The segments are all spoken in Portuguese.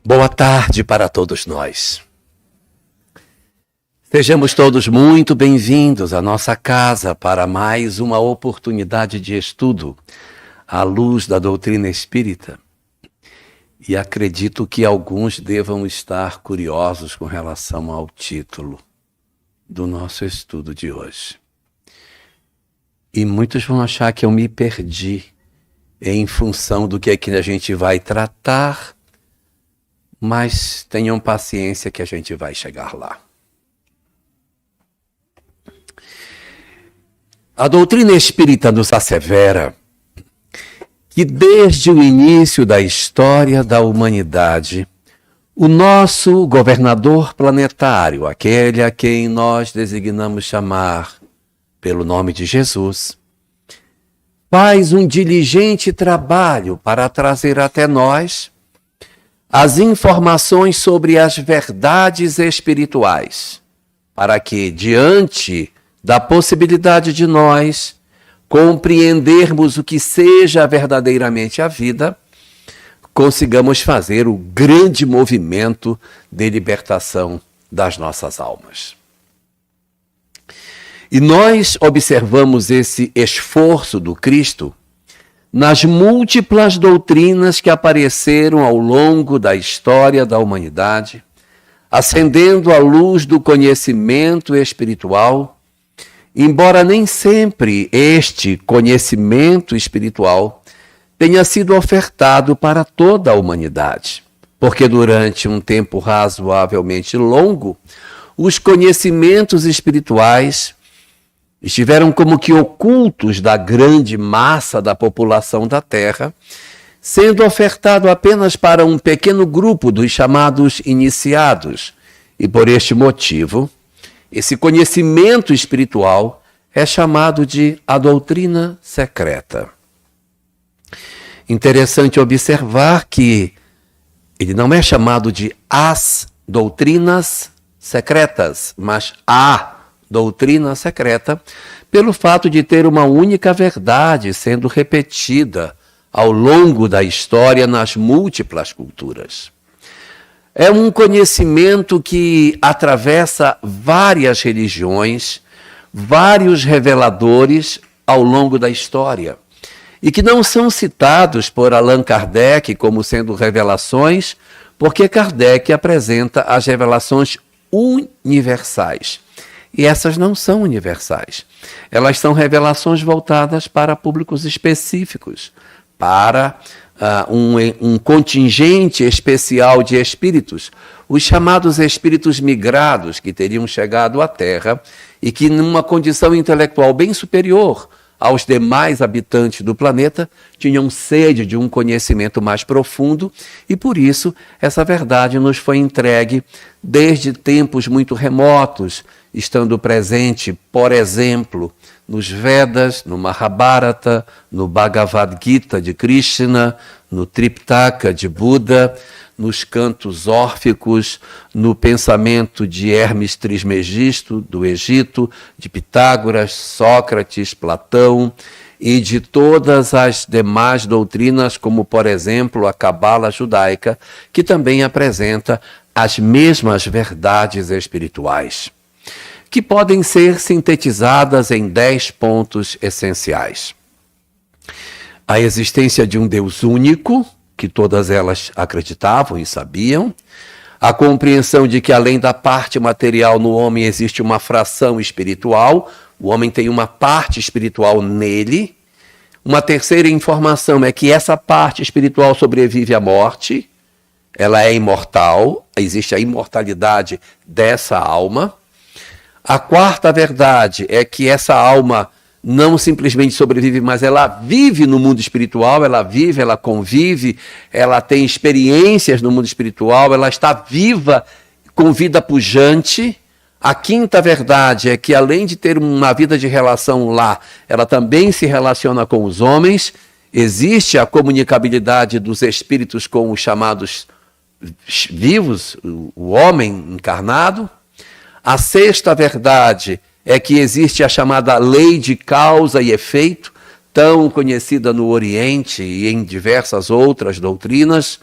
Boa tarde para todos nós. Sejamos todos muito bem-vindos à nossa casa para mais uma oportunidade de estudo à luz da doutrina espírita. E acredito que alguns devam estar curiosos com relação ao título do nosso estudo de hoje. E muitos vão achar que eu me perdi em função do que é que a gente vai tratar, mas tenham paciência que a gente vai chegar lá. A doutrina espírita nos assevera que desde o início da história da humanidade, o nosso governador planetário, aquele a quem nós designamos chamar pelo nome de Jesus, faz um diligente trabalho para trazer até nós as informações sobre as verdades espirituais, para que, diante da possibilidade de nós compreendermos o que seja verdadeiramente a vida, consigamos fazer o grande movimento de libertação das nossas almas. E nós observamos esse esforço do Cristo nas múltiplas doutrinas que apareceram ao longo da história da humanidade, acendendo a luz do conhecimento espiritual, embora nem sempre este conhecimento espiritual tenha sido ofertado para toda a humanidade, porque durante um tempo razoavelmente longo, os conhecimentos espirituais estiveram como que ocultos da grande massa da população da Terra, sendo ofertado apenas para um pequeno grupo dos chamados iniciados. E por este motivo, esse conhecimento espiritual é chamado de a doutrina secreta. Interessante observar que ele não é chamado de as doutrinas secretas, mas a doutrina secreta, pelo fato de ter uma única verdade sendo repetida ao longo da história nas múltiplas culturas. É um conhecimento que atravessa várias religiões, vários reveladores ao longo da história, e que não são citados por Allan Kardec como sendo revelações, porque Kardec apresenta as revelações universais. E essas não são universais. Elas são revelações voltadas para públicos específicos, para um contingente especial de espíritos, os chamados espíritos migrados que teriam chegado à Terra e que, numa condição intelectual bem superior aos demais habitantes do planeta, tinham sede de um conhecimento mais profundo e, por isso, essa verdade nos foi entregue desde tempos muito remotos, estando presente, por exemplo, nos Vedas, no Mahabharata, no Bhagavad Gita de Krishna, no Triptaka de Buda, nos cantos órficos, no pensamento de Hermes Trismegisto, do Egito, de Pitágoras, Sócrates, Platão e de todas as demais doutrinas, como, por exemplo, a Cabala judaica, que também apresenta as mesmas verdades espirituais, que podem ser sintetizadas em 10 pontos essenciais. A existência de um Deus único, que todas elas acreditavam e sabiam, a compreensão de que além da parte material no homem existe uma fração espiritual, o homem tem uma parte espiritual nele. Uma terceira informação é que essa parte espiritual sobrevive à morte, ela é imortal, existe a imortalidade dessa alma. A quarta verdade é que essa alma não simplesmente sobrevive, mas ela vive no mundo espiritual, ela vive, ela convive, ela tem experiências no mundo espiritual, ela está viva com vida pujante. A quinta verdade é que, além de ter uma vida de relação lá, ela também se relaciona com os homens, existe a comunicabilidade dos espíritos com os chamados vivos, o homem encarnado. A sexta verdade é que existe a chamada lei de causa e efeito, tão conhecida no Oriente e em diversas outras doutrinas.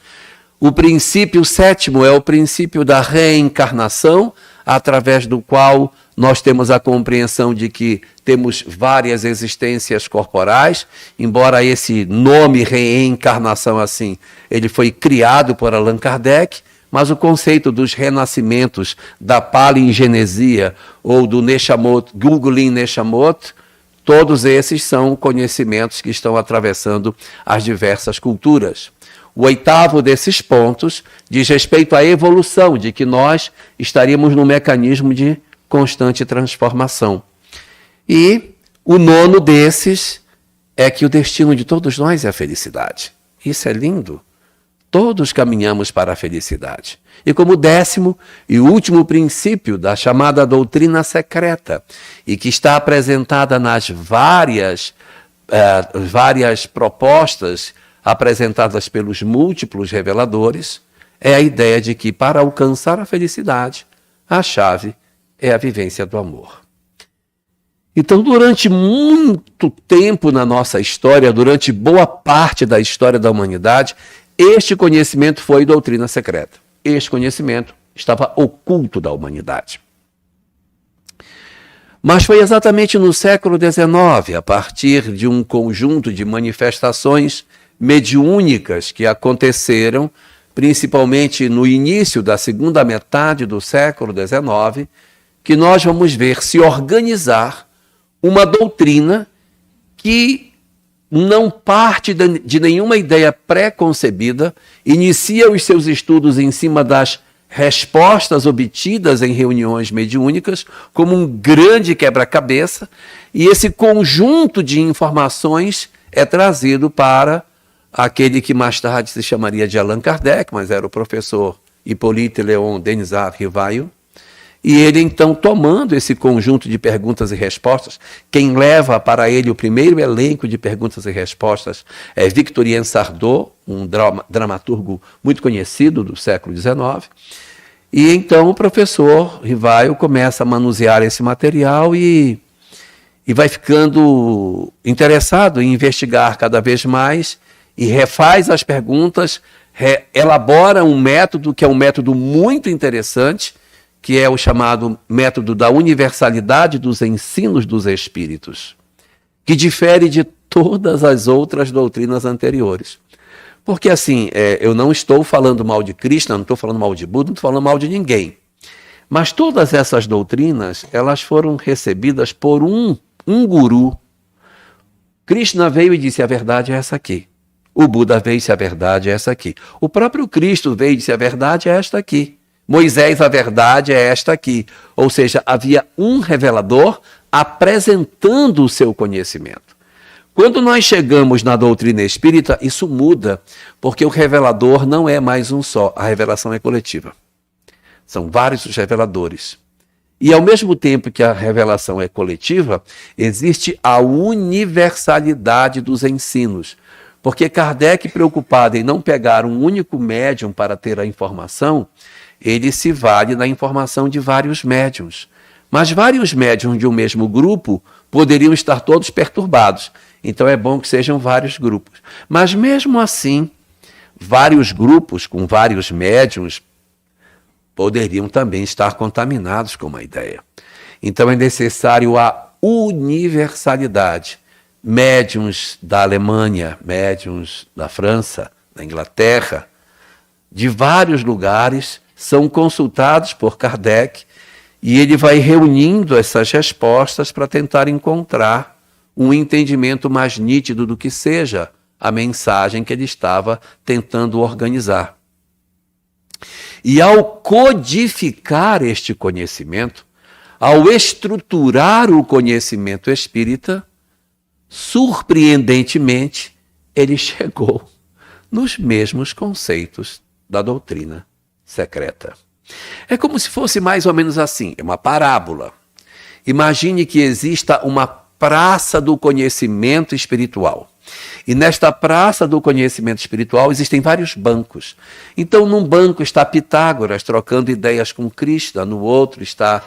O princípio sétimo é o princípio da reencarnação, através do qual nós temos a compreensão de que temos várias existências corporais, embora esse nome reencarnação assim, ele foi criado por Allan Kardec, mas o conceito dos renascimentos da palingenesia ou do Neshamot, Gulgulin Neshamot, todos esses são conhecimentos que estão atravessando as diversas culturas. O oitavo desses pontos diz respeito à evolução, de que nós estaríamos num mecanismo de constante transformação. E o nono desses é que o destino de todos nós é a felicidade. Isso é lindo. Todos caminhamos para a felicidade. E como décimo e último princípio da chamada doutrina secreta, e que está apresentada nas várias propostas apresentadas pelos múltiplos reveladores, é a ideia de que para alcançar a felicidade, a chave é a vivência do amor. Então, durante muito tempo na nossa história, durante boa parte da história da humanidade, este conhecimento foi doutrina secreta. Este conhecimento estava oculto da humanidade. Mas foi exatamente no século XIX, a partir de um conjunto de manifestações mediúnicas que aconteceram, principalmente no início da segunda metade do século XIX, que nós vamos ver se organizar uma doutrina que não parte de nenhuma ideia pré-concebida, inicia os seus estudos em cima das respostas obtidas em reuniões mediúnicas, como um grande quebra-cabeça, e esse conjunto de informações é trazido para aquele que mais tarde se chamaria de Allan Kardec, mas era o professor Hippolyte Léon Denisard Rivail, e ele então tomando esse conjunto de perguntas e respostas, quem leva para ele o primeiro elenco de perguntas e respostas é Victorien Sardou, um dramaturgo muito conhecido do século XIX, e então o professor Rivail começa a manusear esse material e vai ficando interessado em investigar cada vez mais, e refaz as perguntas, elabora um método que é um método muito interessante, que é o chamado método da universalidade dos ensinos dos espíritos, que difere de todas as outras doutrinas anteriores. Porque assim, eu não estou falando mal de Krishna, não estou falando mal de Buda, não estou falando mal de ninguém. Mas todas essas doutrinas, elas foram recebidas por um guru. Krishna veio e disse, a verdade é essa aqui. O Buda veio e disse, a verdade é essa aqui. O próprio Cristo veio e disse, a verdade é esta aqui. Moisés, a verdade é esta aqui. Ou seja, havia um revelador apresentando o seu conhecimento. Quando nós chegamos na doutrina espírita, isso muda, porque o revelador não é mais um só, a revelação é coletiva. São vários os reveladores. E ao mesmo tempo que a revelação é coletiva, existe a universalidade dos ensinos. Porque Kardec, preocupado em não pegar um único médium para ter a informação, ele se vale da informação de vários médiuns. Mas vários médiuns de um mesmo grupo poderiam estar todos perturbados. Então é bom que sejam vários grupos. Mas mesmo assim, vários grupos com vários médiuns poderiam também estar contaminados com uma ideia. Então é necessário a universalidade. Médiuns da Alemanha, médiuns da França, da Inglaterra, de vários lugares, são consultados por Kardec e ele vai reunindo essas respostas para tentar encontrar um entendimento mais nítido do que seja a mensagem que ele estava tentando organizar. E ao codificar este conhecimento, ao estruturar o conhecimento espírita, surpreendentemente, ele chegou nos mesmos conceitos da doutrina secreta. É como se fosse mais ou menos assim, é uma parábola. Imagine que exista uma praça do conhecimento espiritual. E nesta praça do conhecimento espiritual existem vários bancos. Então, num banco está Pitágoras trocando ideias com Krishna, no outro está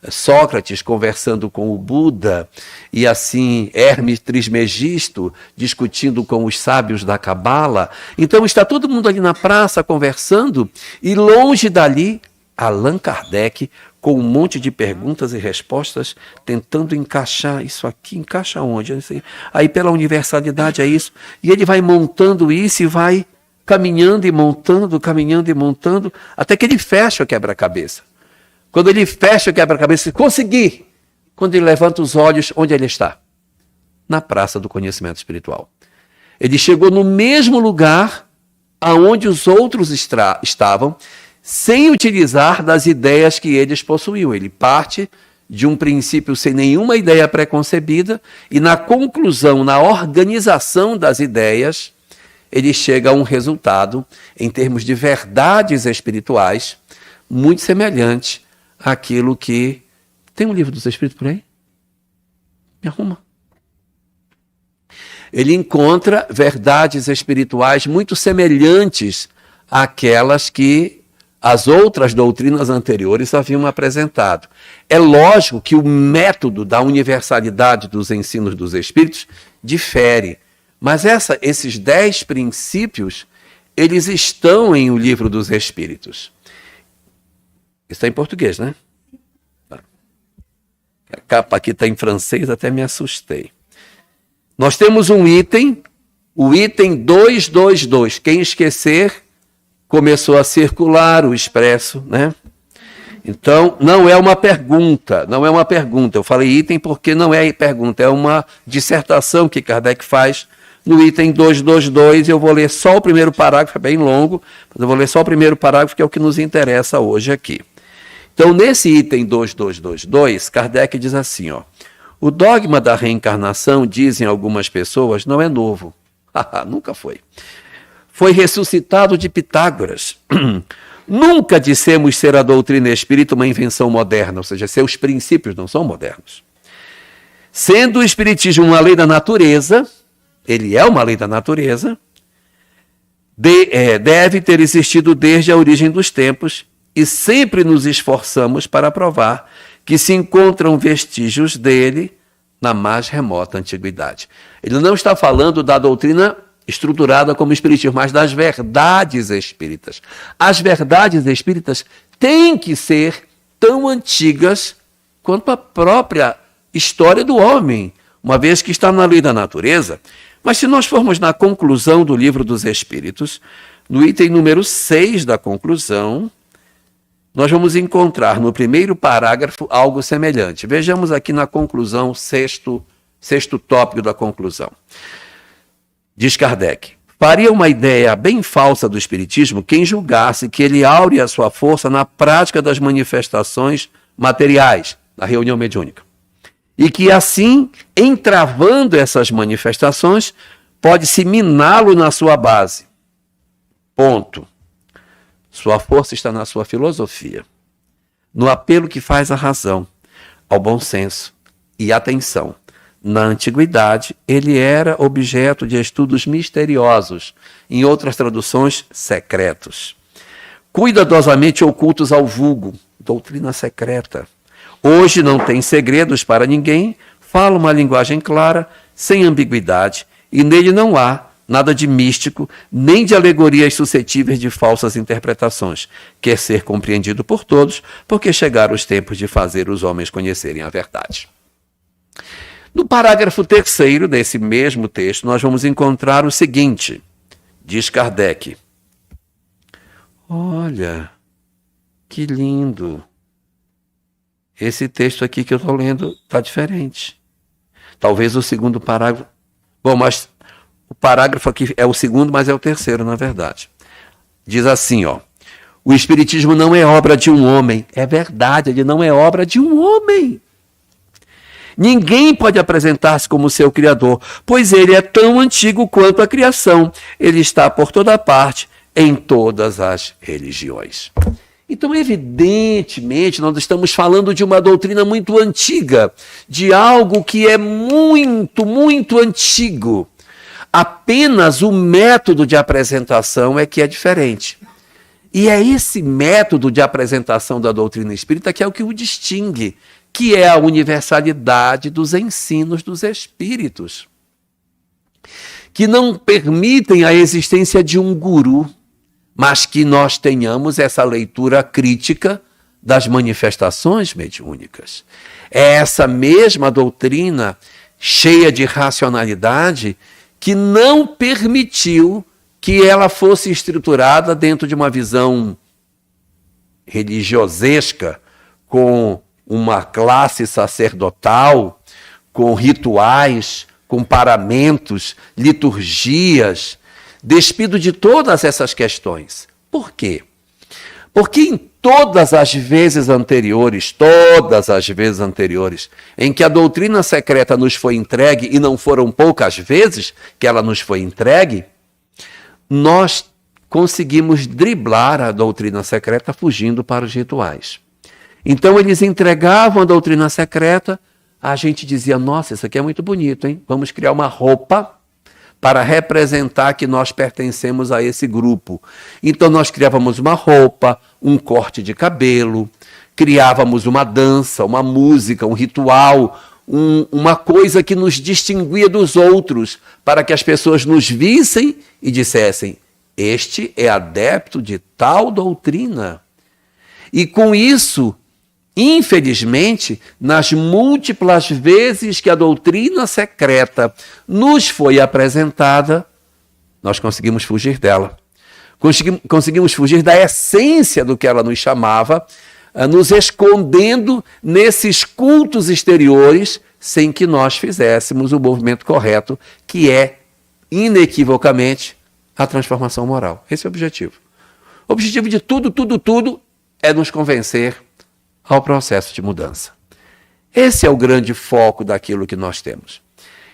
Sócrates conversando com o Buda, e assim Hermes Trismegisto discutindo com os sábios da Cabala. Então está todo mundo ali na praça conversando, e longe dali, Allan Kardec, com um monte de perguntas e respostas, tentando encaixar isso aqui, encaixa onde? Aí pela universalidade é isso, e ele vai montando isso e vai caminhando e montando, até que ele fecha o quebra-cabeça. Quando ele fecha o quebra-cabeça, consegui! Quando ele levanta os olhos, onde ele está? Na praça do conhecimento espiritual. Ele chegou no mesmo lugar aonde os outros estavam, sem utilizar das ideias que eles possuíam. Ele parte de um princípio sem nenhuma ideia preconcebida e na conclusão, na organização das ideias, ele chega a um resultado, em termos de verdades espirituais, muito semelhante àquilo que... Tem um livro dos Espíritos por aí? Me arruma. Ele encontra verdades espirituais muito semelhantes àquelas que as outras doutrinas anteriores haviam apresentado. É lógico que o método da universalidade dos ensinos dos Espíritos difere, mas esses 10 princípios, eles estão em O Livro dos Espíritos. Está em português, né? A capa aqui está em francês, até me assustei. Nós temos um item, o item 222. Quem esquecer, começou a circular o expresso, né? Então, não é uma pergunta. Eu falei item porque não é pergunta, é uma dissertação que Kardec faz no item 222. Eu vou ler só o primeiro parágrafo, é bem longo, mas eu vou ler só o primeiro parágrafo, que é o que nos interessa hoje aqui. Então, nesse item 2222, Kardec diz assim, ó: o dogma da reencarnação, dizem algumas pessoas, não é novo. Nunca foi. Foi ressuscitado de Pitágoras. Nunca dissemos ser a doutrina espírita uma invenção moderna, ou seja, seus princípios não são modernos. Sendo o espiritismo uma lei da natureza, ele é uma lei da natureza, deve ter existido desde a origem dos tempos, e sempre nos esforçamos para provar que se encontram vestígios dele na mais remota antiguidade. Ele não está falando da doutrina estruturada como espiritismo, mas das verdades espíritas. As verdades espíritas têm que ser tão antigas quanto a própria história do homem, uma vez que está na lei da natureza. Mas se nós formos na conclusão do Livro dos Espíritos, no item número 6 da conclusão, nós vamos encontrar no primeiro parágrafo algo semelhante. Vejamos aqui na conclusão, sexto tópico da conclusão. Diz Kardec: faria uma ideia bem falsa do espiritismo quem julgasse que ele aure a sua força na prática das manifestações materiais, na reunião mediúnica. E que assim, entravando essas manifestações, pode-se miná-lo na sua base. Ponto. Sua força está na sua filosofia, no apelo que faz à razão, ao bom senso e atenção. Na antiguidade, ele era objeto de estudos misteriosos, em outras traduções, secretos. Cuidadosamente ocultos ao vulgo, doutrina secreta. Hoje não tem segredos para ninguém, fala uma linguagem clara, sem ambiguidade, e nele não há nada de místico, nem de alegorias suscetíveis de falsas interpretações. Quer ser compreendido por todos, porque chegaram os tempos de fazer os homens conhecerem a verdade. No parágrafo 3º desse mesmo texto, nós vamos encontrar o seguinte, diz Kardec: olha, que lindo. Esse texto aqui que eu estou lendo está diferente. Talvez o segundo parágrafo... Bom, mas o parágrafo aqui é o segundo, mas é o terceiro, na verdade. Diz assim, ó: o espiritismo não é obra de um homem. É verdade, ele não é obra de um homem. Ninguém pode apresentar-se como seu criador, pois ele é tão antigo quanto a criação. Ele está por toda parte, em todas as religiões. Então, evidentemente, nós estamos falando de uma doutrina muito antiga, de algo que é muito, muito antigo. Apenas o método de apresentação é que é diferente. E é esse método de apresentação da doutrina espírita que é o que o distingue, que é a universalidade dos ensinos dos espíritos, que não permitem a existência de um guru, mas que nós tenhamos essa leitura crítica das manifestações mediúnicas. É essa mesma doutrina cheia de racionalidade que não permitiu que ela fosse estruturada dentro de uma visão religiosesca, com uma classe sacerdotal, com rituais, com paramentos, liturgias, despido de todas essas questões. Por quê? Porque em todas as vezes anteriores, em que a doutrina secreta nos foi entregue, e não foram poucas vezes que ela nos foi entregue, nós conseguimos driblar a doutrina secreta fugindo para os rituais. Então eles entregavam a doutrina secreta, a gente dizia, nossa, isso aqui é muito bonito, hein? Vamos criar uma roupa para representar que nós pertencemos a esse grupo. Então nós criávamos uma roupa, um corte de cabelo, criávamos uma dança, uma música, um ritual, uma coisa que nos distinguia dos outros, para que as pessoas nos vissem e dissessem, este é adepto de tal doutrina. E com isso, infelizmente, nas múltiplas vezes que a doutrina secreta nos foi apresentada, nós conseguimos fugir dela. Conseguimos fugir da essência do que ela nos chamava, nos escondendo nesses cultos exteriores, sem que nós fizéssemos o movimento correto, que é, inequivocamente, a transformação moral. Esse é o objetivo. O objetivo de tudo é nos convencer ao processo de mudança. Esse é o grande foco daquilo que nós temos.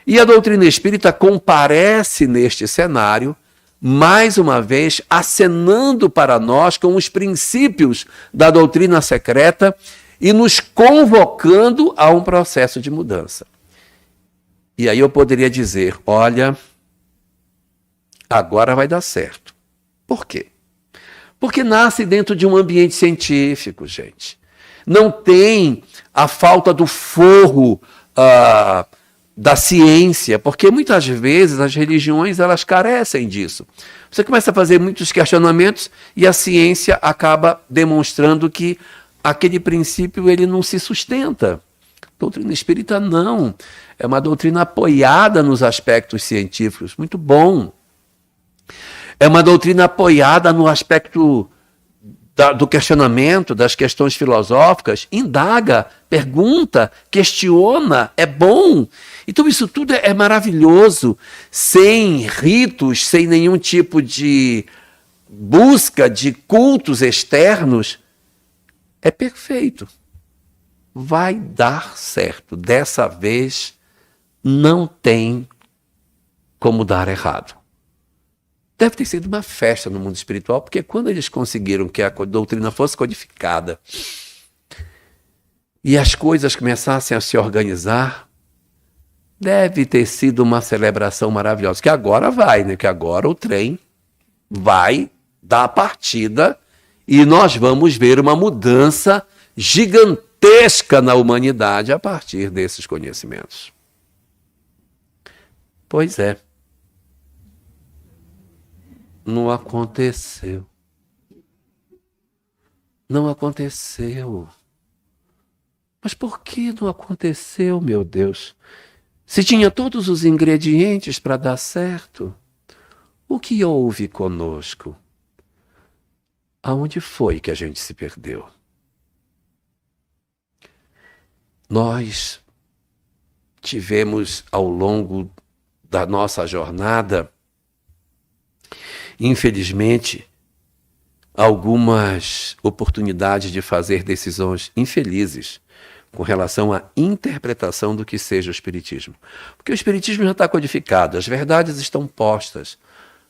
E a doutrina espírita comparece neste cenário, mais uma vez, acenando para nós com os princípios da doutrina secreta e nos convocando a um processo de mudança. E aí eu poderia dizer, olha, agora vai dar certo. Por quê? Porque nasce dentro de um ambiente científico, gente. Não tem a falta do forro da ciência, porque muitas vezes as religiões elas carecem disso. Você começa a fazer muitos questionamentos e a ciência acaba demonstrando que aquele princípio ele não se sustenta. A doutrina espírita não. É uma doutrina apoiada nos aspectos científicos. Muito bom. É uma doutrina apoiada no aspecto do questionamento, das questões filosóficas, indaga, pergunta, questiona, é bom. Então isso tudo é maravilhoso, sem ritos, sem nenhum tipo de busca de cultos externos, é perfeito. Vai dar certo. Dessa vez não tem como dar errado. Deve ter sido uma festa no mundo espiritual, porque quando eles conseguiram que a doutrina fosse codificada e as coisas começassem a se organizar, deve ter sido uma celebração maravilhosa. Que agora vai, né? Que agora o trem vai dar a partida e nós vamos ver uma mudança gigantesca na humanidade a partir desses conhecimentos. Pois é. Não aconteceu. Não aconteceu. Mas por que não aconteceu, meu Deus? Se tinha todos os ingredientes para dar certo, o que houve conosco? Aonde foi que a gente se perdeu? Nós tivemos ao longo da nossa jornada, infelizmente, algumas oportunidades de fazer decisões infelizes com relação à interpretação do que seja o Espiritismo. Porque o Espiritismo já está codificado, as verdades estão postas,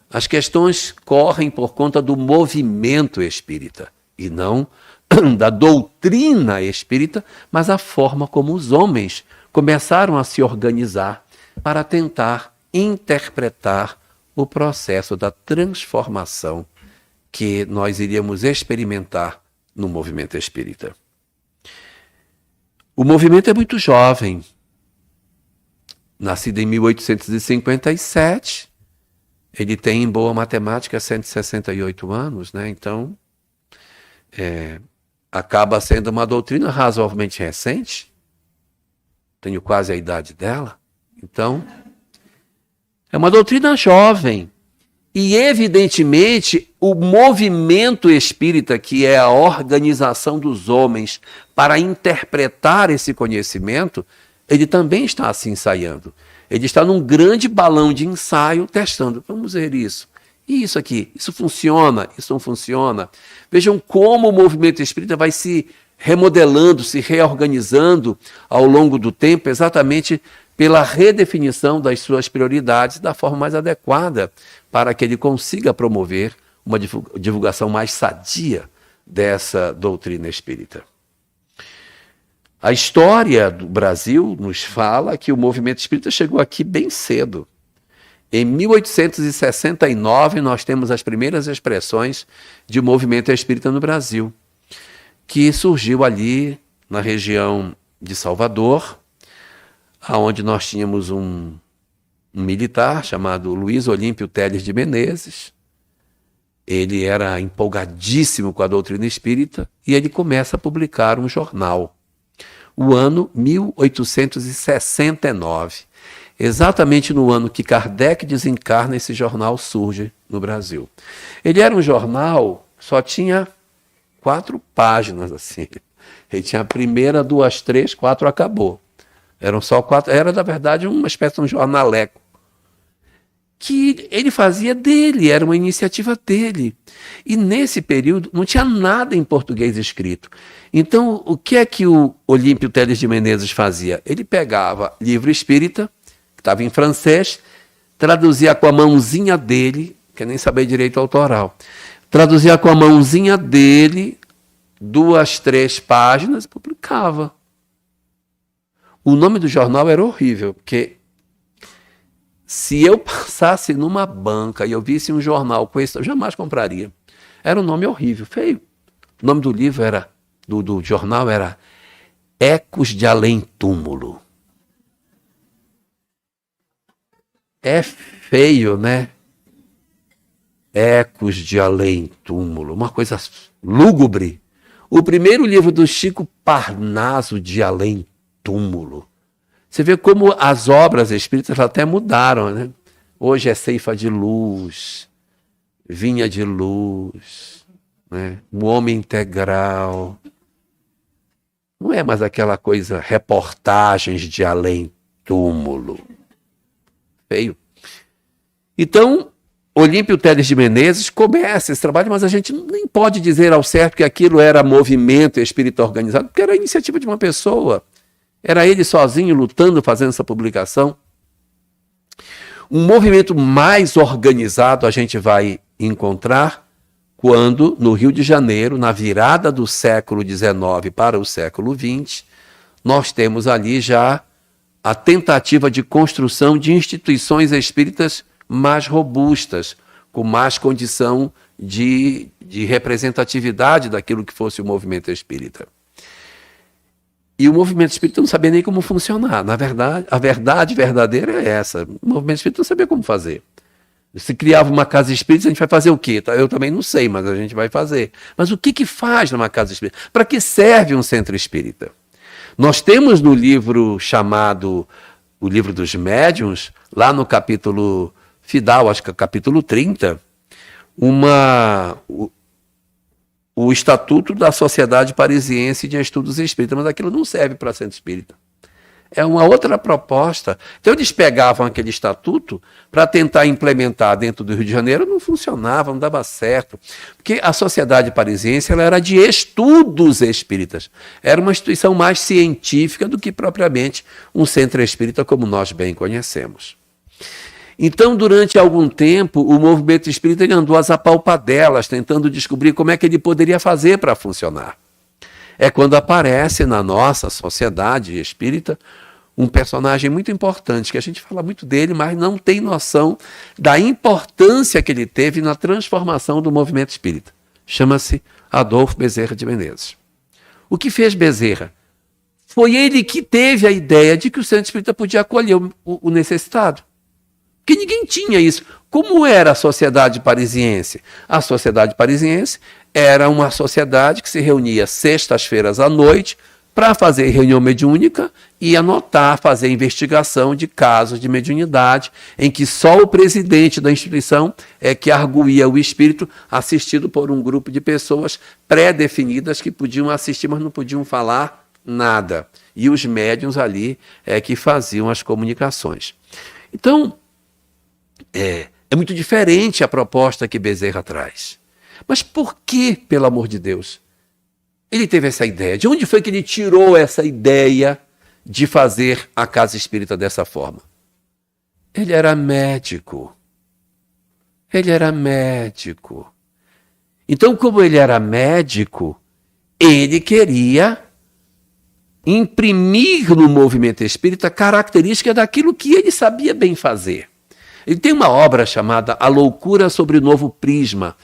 as questões correm por conta do movimento espírita e não da doutrina espírita, mas a forma como os homens começaram a se organizar para tentar interpretar o processo da transformação que nós iríamos experimentar no movimento espírita. O movimento é muito jovem. Nascido em 1857, ele tem, em boa matemática, 168 anos, né? Então, acaba sendo uma doutrina razoavelmente recente. Tenho quase a idade dela. Então, é uma doutrina jovem. E, evidentemente, o movimento espírita, que é a organização dos homens para interpretar esse conhecimento, ele também está se ensaiando. Ele está num grande balão de ensaio testando. Vamos ver isso. E isso aqui? Isso funciona? Isso não funciona? Vejam como o movimento espírita vai se remodelando, se reorganizando ao longo do tempo, exatamente pela redefinição das suas prioridades da forma mais adequada, para que ele consiga promover uma divulgação mais sadia dessa doutrina espírita. A história do Brasil nos fala que o movimento espírita chegou aqui bem cedo. Em 1869, nós temos as primeiras expressões de movimento espírita no Brasil, que surgiu ali na região de Salvador, onde nós tínhamos um militar chamado Luiz Olímpio Telles de Menezes. Ele era empolgadíssimo com a doutrina espírita e ele começa a publicar um jornal. O ano 1869. Exatamente no ano que Kardec desencarna, esse jornal surge no Brasil. Ele era um jornal, só tinha 4 páginas assim. Ele tinha a primeira, 2, 3, 4, acabou. Eram só 4, era na verdade uma espécie de um jornaleco. Que ele fazia dele, era uma iniciativa dele. E nesse período não tinha nada em português escrito. Então, o que é que o Olímpio Telles de Menezes fazia? Ele pegava livro espírita, que estava em francês, traduzia com a mãozinha dele, que nem sabia direito autoral, traduzia com a mãozinha dele 2, 3 páginas e publicava. O nome do jornal era horrível, porque se eu passasse numa banca e eu visse um jornal com esse, eu jamais compraria. Era um nome horrível, feio. O nome do livro era, do jornal era Ecos de Além Túmulo. É feio, né? Ecos de Além Túmulo, uma coisa lúgubre. O primeiro livro do Chico Parnaso, de Além Túmulo. Você vê como as obras espíritas até mudaram, né? Hoje é Ceifa de Luz, Vinha de Luz, né? O Homem Integral. Não é mais aquela coisa, reportagens de Além Túmulo. Feio. Então, Olímpio Telles de Menezes começa esse trabalho, mas a gente nem pode dizer ao certo que aquilo era movimento espírita organizado, porque era a iniciativa de uma pessoa. Era ele sozinho lutando, fazendo essa publicação. Um movimento mais organizado a gente vai encontrar quando, no Rio de Janeiro, na virada do século XIX para o século XX, nós temos ali já a tentativa de construção de instituições espíritas mais robustas, com mais condição de representatividade daquilo que fosse o movimento espírita. E o movimento espírita não sabia nem como funcionar. Na verdade, a verdade verdadeira é essa. O movimento espírita não sabia como fazer. Se criava uma casa espírita, a gente vai fazer o quê? Eu também não sei, mas a gente vai fazer. Mas o que faz numa casa espírita? Para que serve um centro espírita? Nós temos no livro chamado O Livro dos Médiuns, lá no capítulo final, acho que é o capítulo 30, o Estatuto da Sociedade Parisiense de Estudos Espíritas, mas aquilo não serve para centro espírita. É uma outra proposta. Então eles pegavam aquele estatuto para tentar implementar dentro do Rio de Janeiro, não funcionava, não dava certo. Porque a Sociedade Parisiense ela era de estudos espíritas. Era uma instituição mais científica do que propriamente um centro espírita como nós bem conhecemos. Então, durante algum tempo, o movimento espírita ele andou às apalpadelas, tentando descobrir como é que ele poderia fazer para funcionar. É quando aparece na nossa sociedade espírita um personagem muito importante, que a gente fala muito dele, mas não tem noção da importância que ele teve na transformação do movimento espírita. Chama-se Adolfo Bezerra de Menezes. O que fez Bezerra? Foi ele que teve a ideia de que o centro espírita podia acolher o necessitado. Porque ninguém tinha isso. Como era a sociedade parisiense? A sociedade parisiense era uma sociedade que se reunia sextas-feiras à noite para fazer reunião mediúnica e anotar, fazer investigação de casos de mediunidade, em que só o presidente da instituição é que arguía o espírito, assistido por um grupo de pessoas pré-definidas que podiam assistir, mas não podiam falar nada. E os médiuns ali é que faziam as comunicações. Então, é muito diferente a proposta que Bezerra traz. Mas por que, pelo amor de Deus, ele teve essa ideia? De onde foi que ele tirou essa ideia de fazer a casa espírita dessa forma? Ele era médico. Ele era médico. Então, como ele era médico, ele queria imprimir no movimento espírita características daquilo que ele sabia bem fazer. Ele tem uma obra chamada A Loucura sobre o Novo Prisma,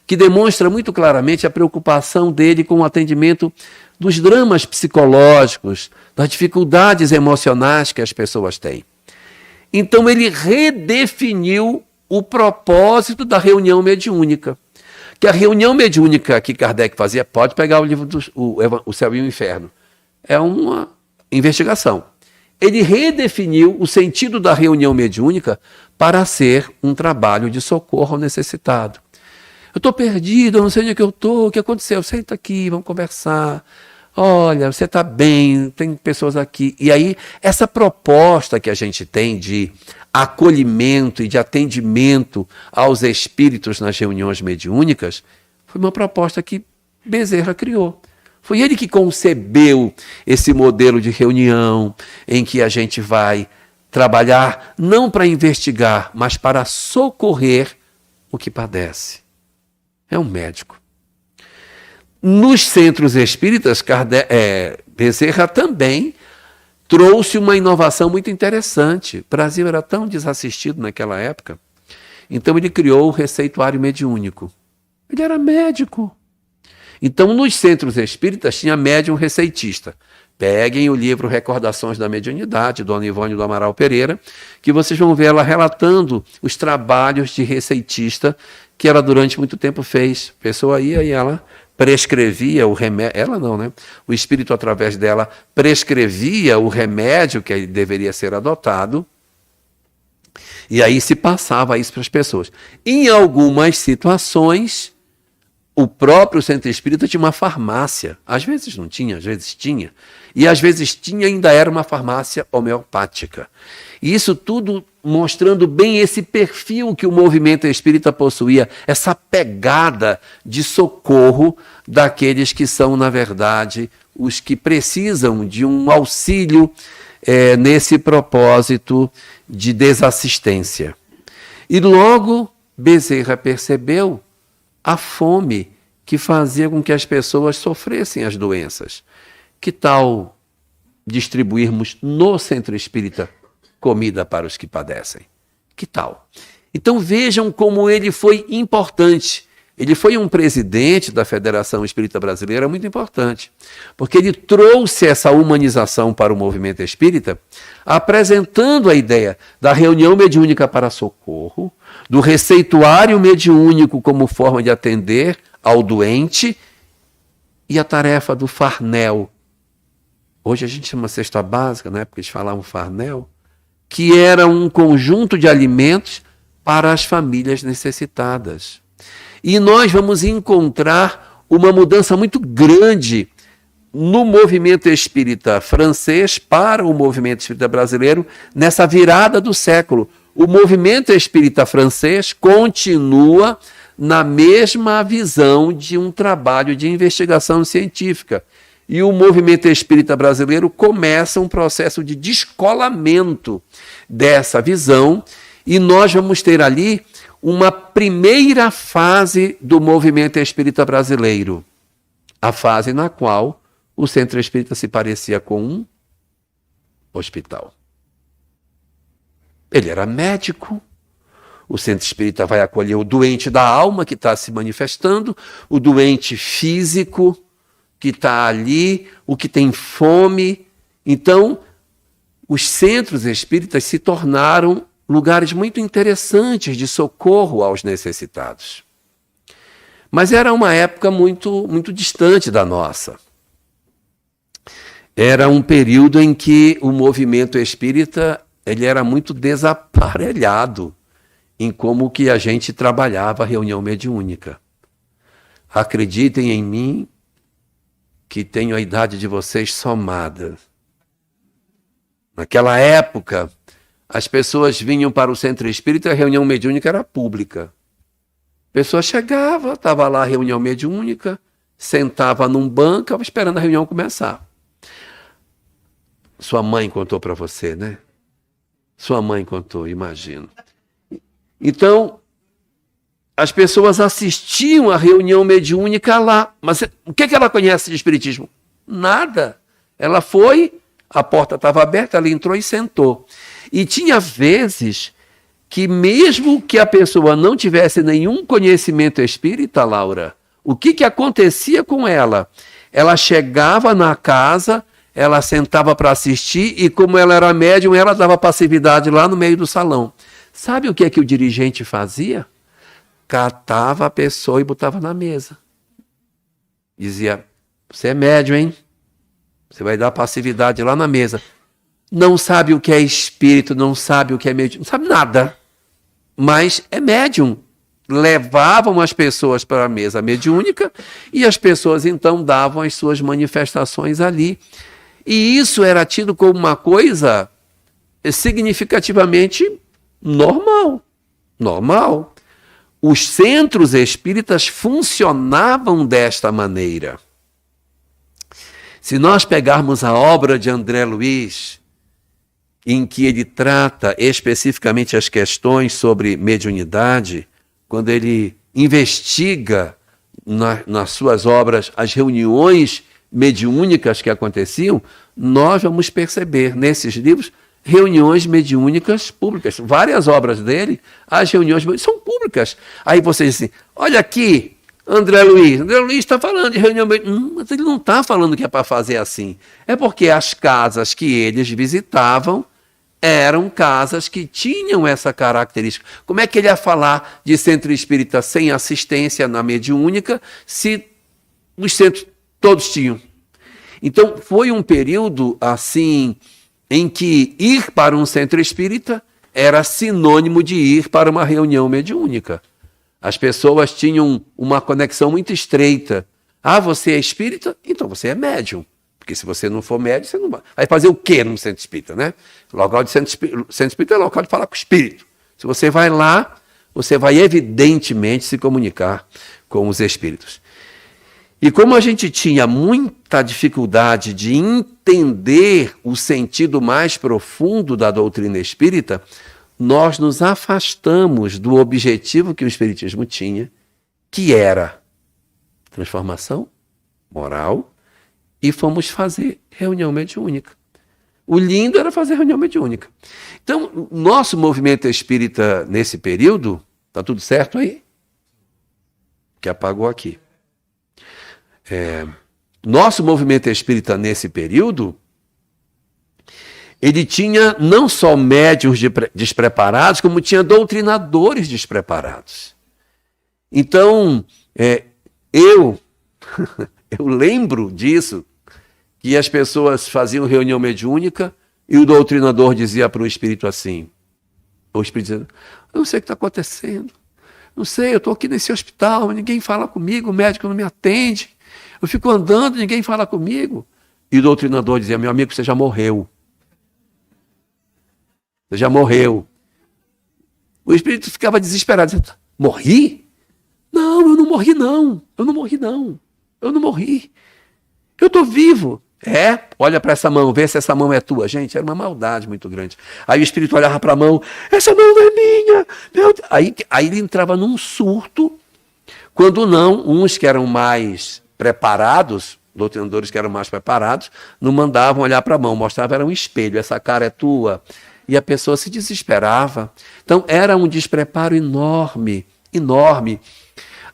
que demonstra muito claramente a preocupação dele com o atendimento dos dramas psicológicos, das dificuldades emocionais que as pessoas têm. Então ele redefiniu o propósito da reunião mediúnica. Que a reunião mediúnica que Kardec fazia, pode pegar o livro O Céu e o Inferno, é uma investigação. Ele redefiniu o sentido da reunião mediúnica para ser um trabalho de socorro ao necessitado. Eu estou perdido, eu não sei onde é que eu estou, o que aconteceu? Senta aqui, vamos conversar. Olha, você está bem, tem pessoas aqui. E aí, essa proposta que a gente tem de acolhimento e de atendimento aos espíritos nas reuniões mediúnicas, foi uma proposta que Bezerra criou. Foi ele que concebeu esse modelo de reunião em que a gente vai trabalhar não para investigar, mas para socorrer o que padece. É um médico. Nos centros espíritas, Bezerra também trouxe uma inovação muito interessante. O Brasil era tão desassistido naquela época. Então ele criou o receituário mediúnico. Ele era médico. Então, nos centros espíritas, tinha médium receitista. Peguem o livro Recordações da Mediunidade, Dona Ivone do Amaral Pereira, que vocês vão ver ela relatando os trabalhos de receitista que ela durante muito tempo fez. A pessoa ia e ela prescrevia o remédio, ela não, né? O espírito, através dela, prescrevia o remédio que deveria ser adotado, e aí se passava isso para as pessoas. Em algumas situações, o próprio centro espírita tinha uma farmácia. Às vezes não tinha, às vezes tinha. E às vezes tinha, ainda era uma farmácia homeopática. E isso tudo mostrando bem esse perfil que o movimento espírita possuía, essa pegada de socorro daqueles que são, na verdade, os que precisam de um auxílio nesse propósito de desassistência. E logo Bezerra percebeu a fome que fazia com que as pessoas sofressem as doenças. Que tal distribuirmos no centro espírita comida para os que padecem? Que tal? Então vejam como ele foi importante. Ele foi um presidente da Federação Espírita Brasileira muito importante, porque ele trouxe essa humanização para o movimento espírita, apresentando a ideia da reunião mediúnica para socorro, do receituário mediúnico como forma de atender ao doente e a tarefa do farnel. Hoje a gente chama cesta básica, né? Porque eles falavam farnel, que era um conjunto de alimentos para as famílias necessitadas. E nós vamos encontrar uma mudança muito grande no movimento espírita francês para o movimento espírita brasileiro nessa virada do século. O movimento espírita francês continua na mesma visão de um trabalho de investigação científica. E o movimento espírita brasileiro começa um processo de descolamento dessa visão, e nós vamos ter ali uma primeira fase do movimento espírita brasileiro, a fase na qual o centro espírita se parecia com um hospital. Ele era médico. O centro espírita vai acolher o doente da alma que está se manifestando, o doente físico que está ali, o que tem fome. Então, os centros espíritas se tornaram lugares muito interessantes de socorro aos necessitados. Mas era uma época muito, muito distante da nossa. Era um período em que o movimento espírita ele era muito desaparelhado em como que a gente trabalhava a reunião mediúnica. Acreditem em mim que tenho a idade de vocês somada. Naquela época, as pessoas vinham para o centro espírita e a reunião mediúnica era pública. A pessoa chegava, estava lá a reunião mediúnica, sentava num banco, estava esperando a reunião começar. Sua mãe contou para você, né? Sua mãe contou, imagino. Então, as pessoas assistiam à reunião mediúnica lá. Mas o que ela conhece de espiritismo? Nada. Ela foi, a porta estava aberta, ela entrou e sentou. E tinha vezes que mesmo que a pessoa não tivesse nenhum conhecimento espírita, Laura, o que acontecia com ela? Ela chegava na casa, ela sentava para assistir e como ela era médium, ela dava passividade lá no meio do salão. Sabe o que o dirigente fazia? Catava a pessoa e botava na mesa. Dizia, você é médium, hein? Você vai dar passividade lá na mesa. Não sabe o que é espírito, não sabe o que é médium, não sabe nada. Mas é médium. Levavam as pessoas para a mesa mediúnica e as pessoas então davam as suas manifestações ali. E isso era tido como uma coisa significativamente normal. Normal. Os centros espíritas funcionavam desta maneira. Se nós pegarmos a obra de André Luiz, em que ele trata especificamente as questões sobre mediunidade, quando ele investiga nas suas obras as reuniões mediúnicas que aconteciam, nós vamos perceber nesses livros reuniões mediúnicas públicas. Várias obras dele, as reuniões são públicas. Aí você diz assim, olha aqui, André Luiz está falando de reunião mediúnica. Mas ele não está falando que é para fazer assim. É porque as casas que eles visitavam eram casas que tinham essa característica. Como é que ele ia falar de centro espírita sem assistência na mediúnica se os centros todos tinham? Então, foi um período assim em que ir para um centro espírita era sinônimo de ir para uma reunião mediúnica. As pessoas tinham uma conexão muito estreita. Ah, você é espírita? Então você é médium. Porque se você não for médium, você não vai fazer o quê num centro espírita, né? Local de centro espírita é local de falar com o espírito. Se você vai lá, você vai evidentemente se comunicar com os espíritos. E como a gente tinha muita dificuldade de entender o sentido mais profundo da doutrina espírita, nós nos afastamos do objetivo que o espiritismo tinha, que era transformação moral, e fomos fazer reunião mediúnica. O lindo era fazer reunião mediúnica. Então, nosso movimento espírita nesse período, está tudo certo aí? Que apagou aqui. Nosso movimento espírita nesse período, ele tinha não só médiuns despreparados, como tinha doutrinadores despreparados. Então, eu lembro disso, que as pessoas faziam reunião mediúnica e o doutrinador dizia para o espírito assim, o espírito dizendo, eu não sei o que está acontecendo, não sei, eu estou aqui nesse hospital, ninguém fala comigo, o médico não me atende, eu fico andando, ninguém fala comigo. E o doutrinador dizia, meu amigo, você já morreu. Você já morreu. O espírito ficava desesperado, dizendo, morri? Não, eu não morri não, eu não morri não, eu não morri. Eu estou vivo. Olha para essa mão, vê se essa mão é tua. Gente, era uma maldade muito grande. Aí o espírito olhava para a mão, essa mão não é minha. Meu Deus. Aí ele entrava num surto, quando não, uns que eram mais preparados, doutrinadores que eram mais preparados, não mandavam olhar para a mão, mostravam, era um espelho, essa cara é tua. E a pessoa se desesperava. Então, era um despreparo enorme, enorme.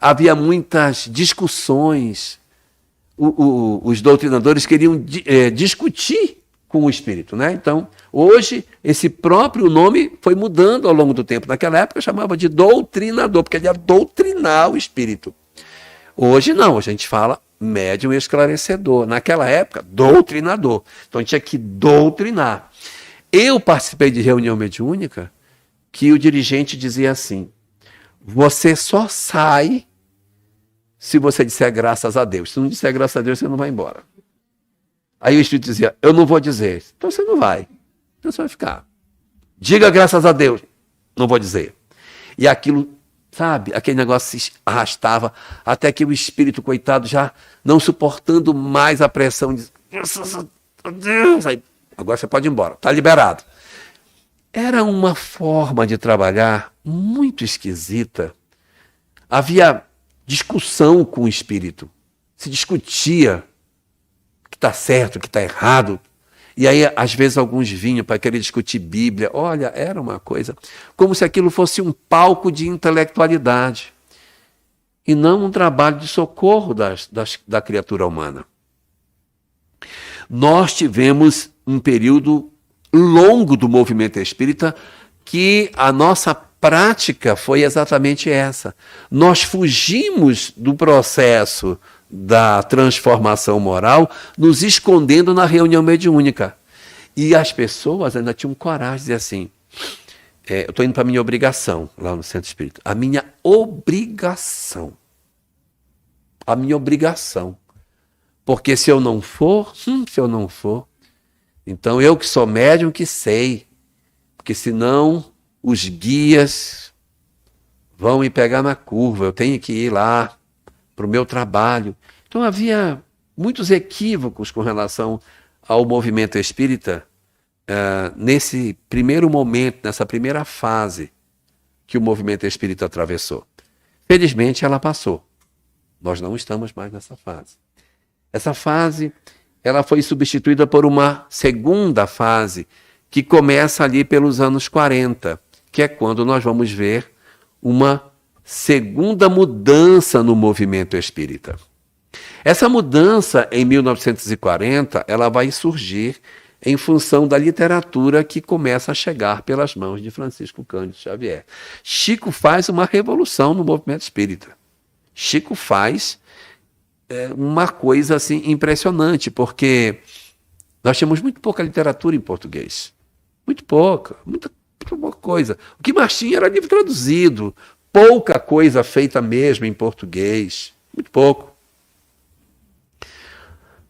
Havia muitas discussões. Os doutrinadores queriam discutir com o espírito, né? Então, hoje, esse próprio nome foi mudando ao longo do tempo. Naquela época, chamava de doutrinador, porque ele ia doutrinar o espírito. Hoje, não. A gente fala médium esclarecedor. Naquela época, doutrinador. Então, tinha que doutrinar. Eu participei de reunião mediúnica que o dirigente dizia assim: você só sai se você disser graças a Deus. Se não disser graças a Deus, você não vai embora. Aí o Espírito dizia: eu não vou dizer. Então você não vai. Então você vai ficar. Diga graças a Deus. Não vou dizer. E aquilo, sabe, aquele negócio se arrastava até que o espírito, coitado, já não suportando mais a pressão, diz: graças a Deus. Aí, agora você pode ir embora. Está liberado. Era uma forma de trabalhar muito esquisita. Havia discussão com o espírito. Se discutia o que está certo, o que está errado. E aí, às vezes, alguns vinham para querer discutir Bíblia. Olha, era uma coisa como se aquilo fosse um palco de intelectualidade e não um trabalho de socorro da criatura humana. Nós tivemos um período longo do movimento espírita que a nossa prática foi exatamente essa. Nós fugimos do processo da transformação moral, nos escondendo na reunião mediúnica. E as pessoas ainda tinham coragem de dizer assim: eu estou indo para a minha obrigação, lá no Centro Espírita. A minha obrigação. A minha obrigação. Porque se eu não for, então eu que sou médium que sei. Porque senão os guias vão me pegar na curva, eu tenho que ir lá para o meu trabalho. Então havia muitos equívocos com relação ao movimento espírita nesse primeiro momento, nessa primeira fase que o movimento espírita atravessou. Felizmente ela passou. Nós não estamos mais nessa fase. Essa fase ela foi substituída por uma segunda fase que começa ali pelos anos 40, que é quando nós vamos ver uma segunda mudança no movimento espírita. Essa mudança, em 1940, ela vai surgir em função da literatura que começa a chegar pelas mãos de Francisco Cândido Xavier. Chico faz uma revolução no movimento espírita. Chico faz uma coisa assim impressionante, porque nós temos muito pouca literatura em português. Muito pouca coisa. O que mais tinha era livro traduzido, pouca coisa feita mesmo em português, muito pouco.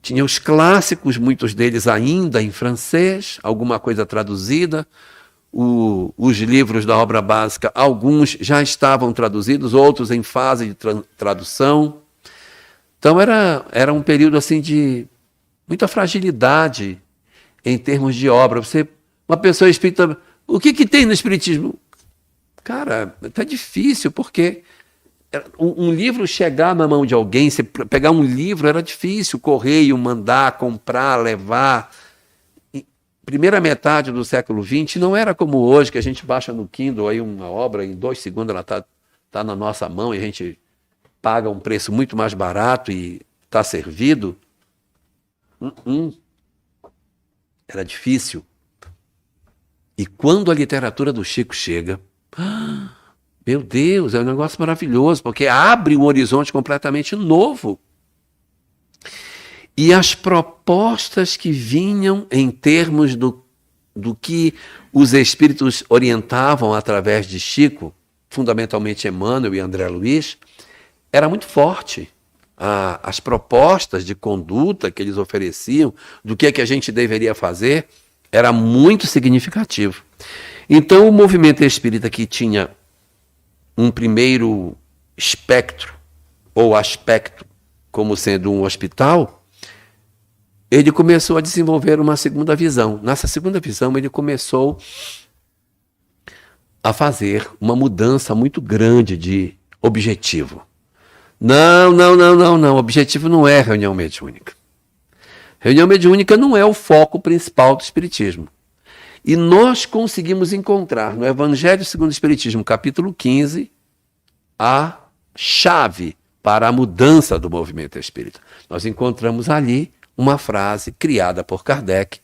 Tinha os clássicos, muitos deles ainda em francês, alguma coisa traduzida. Os livros da obra básica, alguns já estavam traduzidos, outros em fase de tradução. Então era um período assim de muita fragilidade em termos de obra. Uma pessoa espírita, o que tem no espiritismo? Cara, tá difícil, porque um livro chegar na mão de alguém, você pegar um livro era difícil, correio, mandar, comprar, levar. Primeira metade do século XX não era como hoje, que a gente baixa no Kindle aí uma obra, em 2 segundos ela tá na nossa mão e a gente paga um preço muito mais barato e está servido. Era difícil. E quando a literatura do Chico chega, meu Deus, é um negócio maravilhoso, porque abre um horizonte completamente novo. E as propostas que vinham em termos do que os espíritos orientavam através de Chico, fundamentalmente Emmanuel e André Luiz, era muito forte. As propostas de conduta que eles ofereciam, do que a gente deveria fazer, era muito significativo. Então, o movimento espírita, que tinha um primeiro espectro, ou aspecto, como sendo um hospital, ele começou a desenvolver uma segunda visão. Nessa segunda visão, ele começou a fazer uma mudança muito grande de objetivo. Não. O objetivo não é reunião mediúnica. Reunião mediúnica não é o foco principal do Espiritismo. E nós conseguimos encontrar no Evangelho segundo o Espiritismo, capítulo 15, a chave para a mudança do movimento espírita. Nós encontramos ali uma frase criada por Kardec,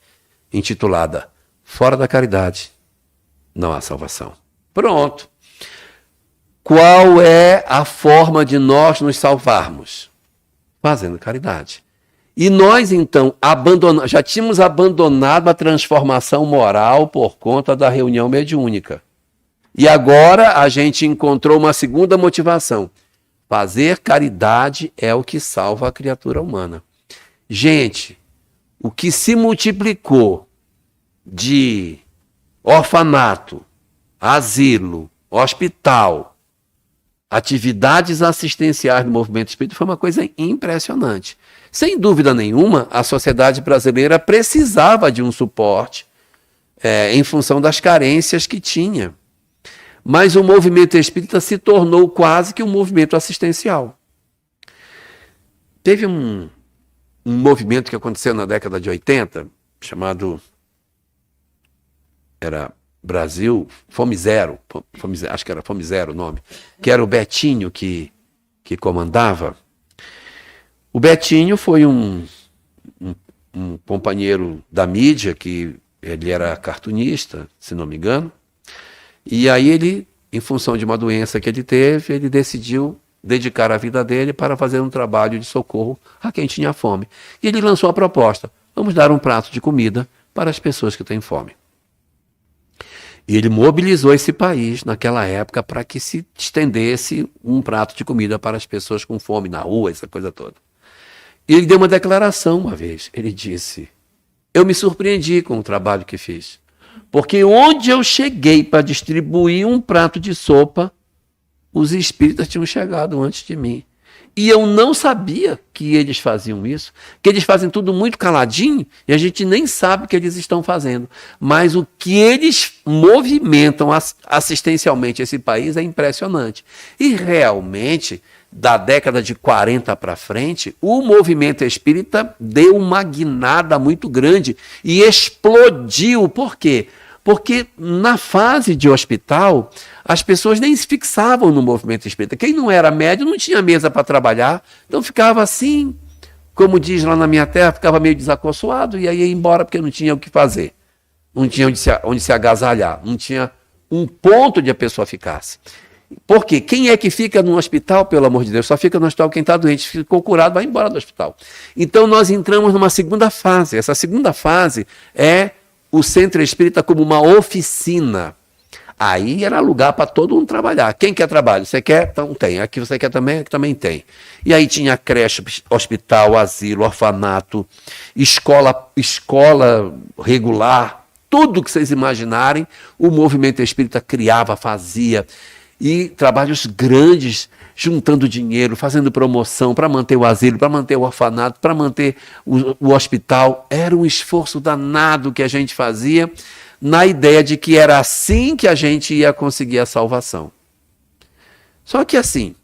intitulada "Fora da caridade, não há salvação". Pronto. Qual é a forma de nós nos salvarmos? Fazendo caridade. E nós, então, já tínhamos abandonado a transformação moral por conta da reunião mediúnica. E agora a gente encontrou uma segunda motivação. Fazer caridade é o que salva a criatura humana. Gente, o que se multiplicou de orfanato, asilo, hospital, atividades assistenciais no movimento espírita foi uma coisa impressionante. Sem dúvida nenhuma, a sociedade brasileira precisava de um suporte em função das carências que tinha. Mas o movimento espírita se tornou quase que um movimento assistencial. Teve um movimento que aconteceu na década de 80, chamado era Brasil Fome Zero, acho que era Fome Zero o nome, que era o Betinho que comandava. O Betinho foi um companheiro da mídia, que ele era cartunista, se não me engano, e aí ele, em função de uma doença que ele teve, ele decidiu dedicar a vida dele para fazer um trabalho de socorro a quem tinha fome. E ele lançou a proposta: vamos dar um prato de comida para as pessoas que têm fome. E ele mobilizou esse país naquela época para que se estendesse um prato de comida para as pessoas com fome na rua, essa coisa toda. E ele deu uma declaração uma vez. Ele disse: eu me surpreendi com o trabalho que fiz, porque onde eu cheguei para distribuir um prato de sopa, os espíritas tinham chegado antes de mim. E eu não sabia que eles faziam isso, que eles fazem tudo muito caladinho e a gente nem sabe o que eles estão fazendo. Mas o que eles movimentam assistencialmente esse país é impressionante. E realmente, da década de 40 para frente, o movimento espírita deu uma guinada muito grande e explodiu. Por quê? Porque na fase de hospital, as pessoas nem se fixavam no movimento espírita. Quem não era médium não tinha mesa para trabalhar, então ficava assim, como diz lá na minha terra, ficava meio desacossoado e aí ia embora porque não tinha o que fazer. Não tinha onde se agasalhar, não tinha um ponto onde a pessoa ficasse. Por quê? Quem é que fica no hospital, pelo amor de Deus? Só fica no hospital quem está doente, ficou curado, vai embora do hospital. Então nós entramos numa segunda fase. Essa segunda fase é o centro espírita como uma oficina. Aí era lugar para todo mundo trabalhar. Quem quer trabalho? Você quer? Então tem. Aqui você quer também? Aqui também tem. E aí tinha creche, hospital, asilo, orfanato, escola regular, tudo que vocês imaginarem, o movimento espírita criava, fazia. E trabalhos grandes, juntando dinheiro, fazendo promoção para manter o asilo, para manter o orfanato, para manter o hospital. Era um esforço danado que a gente fazia, na ideia de que era assim que a gente ia conseguir a salvação. Só que assim,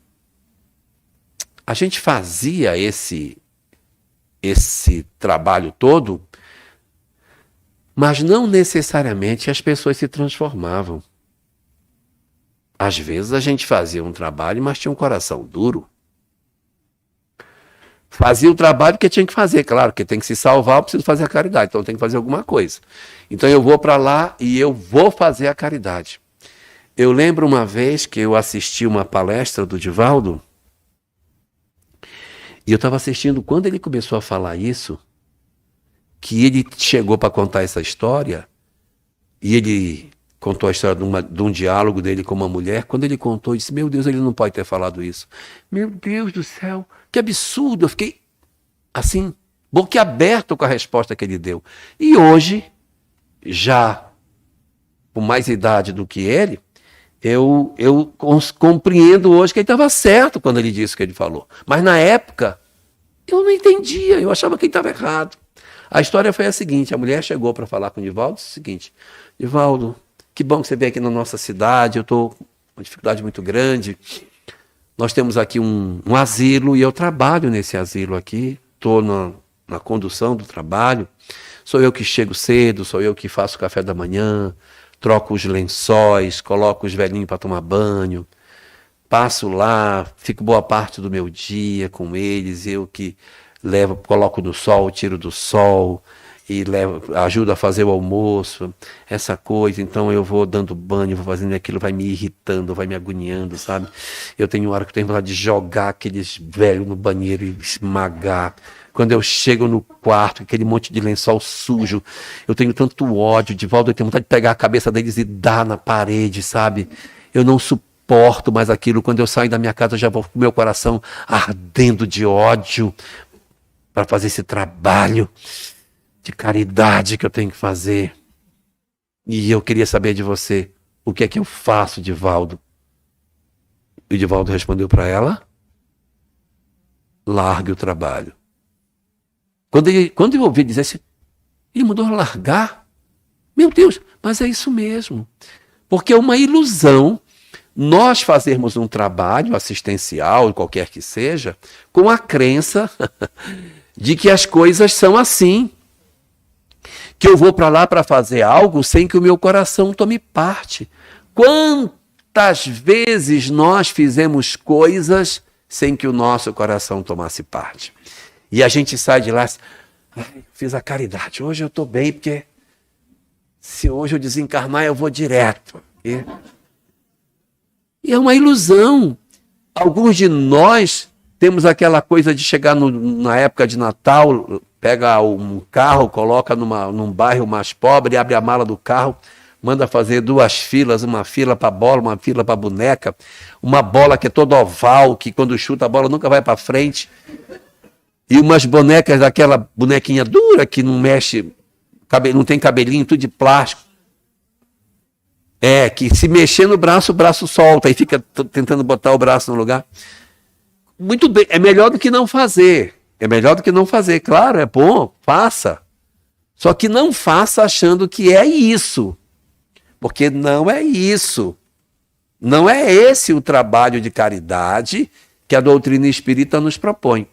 a gente fazia esse trabalho todo, mas não necessariamente as pessoas se transformavam. Às vezes a gente fazia um trabalho, mas tinha um coração duro. Fazia o trabalho que tinha que fazer, claro, que tem que se salvar, eu preciso fazer a caridade, então tem que fazer alguma coisa. Então eu vou para lá e eu vou fazer a caridade. Eu lembro uma vez que eu assisti uma palestra do Divaldo, e eu estava assistindo quando ele começou a falar isso, que ele chegou para contar essa história, e ele contou a história de um diálogo dele com uma mulher. Quando ele contou, eu disse: meu Deus, ele não pode ter falado isso. Meu Deus do céu, que absurdo. Eu fiquei assim, boquiaberto com a resposta que ele deu. E hoje, já com mais idade do que ele, eu compreendo hoje que ele estava certo quando ele disse o que ele falou. Mas na época, eu não entendia, eu achava que ele estava errado. A história foi a seguinte: a mulher chegou para falar com o Divaldo, disse o seguinte: Divaldo, que bom que você veio aqui na nossa cidade, eu estou com uma dificuldade muito grande. Nós temos aqui um asilo e eu trabalho nesse asilo aqui, estou na condução do trabalho, sou eu que chego cedo, sou eu que faço o café da manhã, troco os lençóis, coloco os velhinhos para tomar banho, passo lá, fico boa parte do meu dia com eles, eu que levo, coloco no sol, tiro do sol e ajudo a fazer o almoço, essa coisa. Então eu vou dando banho, vou fazendo aquilo, vai me irritando, vai me agoniando, sabe? Eu tenho hora que eu tenho vontade de jogar aqueles velhos no banheiro e esmagar. Quando eu chego no quarto, aquele monte de lençol sujo, eu tenho tanto ódio, Divaldo, eu tenho vontade de pegar a cabeça deles e dar na parede, sabe? Eu não suporto mais aquilo. Quando eu saio da minha casa, eu já vou com o meu coração ardendo de ódio para fazer esse trabalho de caridade que eu tenho que fazer. E eu queria saber de você, o que é que eu faço, Divaldo? E Divaldo respondeu para ela: largue o trabalho. Quando eu ouvi dizer assim, ele mandou largar? Meu Deus, mas é isso mesmo. Porque é uma ilusão nós fazermos um trabalho assistencial, qualquer que seja, com a crença de que as coisas são assim. Que eu vou para lá para fazer algo sem que o meu coração tome parte. Quantas vezes nós fizemos coisas sem que o nosso coração tomasse parte? E a gente sai de lá, fiz a caridade, hoje eu estou bem, porque se hoje eu desencarnar eu vou direto. E é uma ilusão. Alguns de nós temos aquela coisa de chegar na época de Natal, pega um carro, coloca num bairro mais pobre, abre a mala do carro, manda fazer 2 filas, uma fila para bola, uma fila para boneca, uma bola que é toda oval, que quando chuta a bola nunca vai para frente, e umas bonecas daquela bonequinha dura que não mexe, não tem cabelinho, tudo de plástico. Que se mexer no braço, o braço solta e fica tentando botar o braço no lugar. Muito bem, é melhor do que não fazer. É melhor do que não fazer. Claro, é bom, faça. Só que não faça achando que é isso. Porque não é isso. Não é esse o trabalho de caridade que a doutrina espírita nos propõe.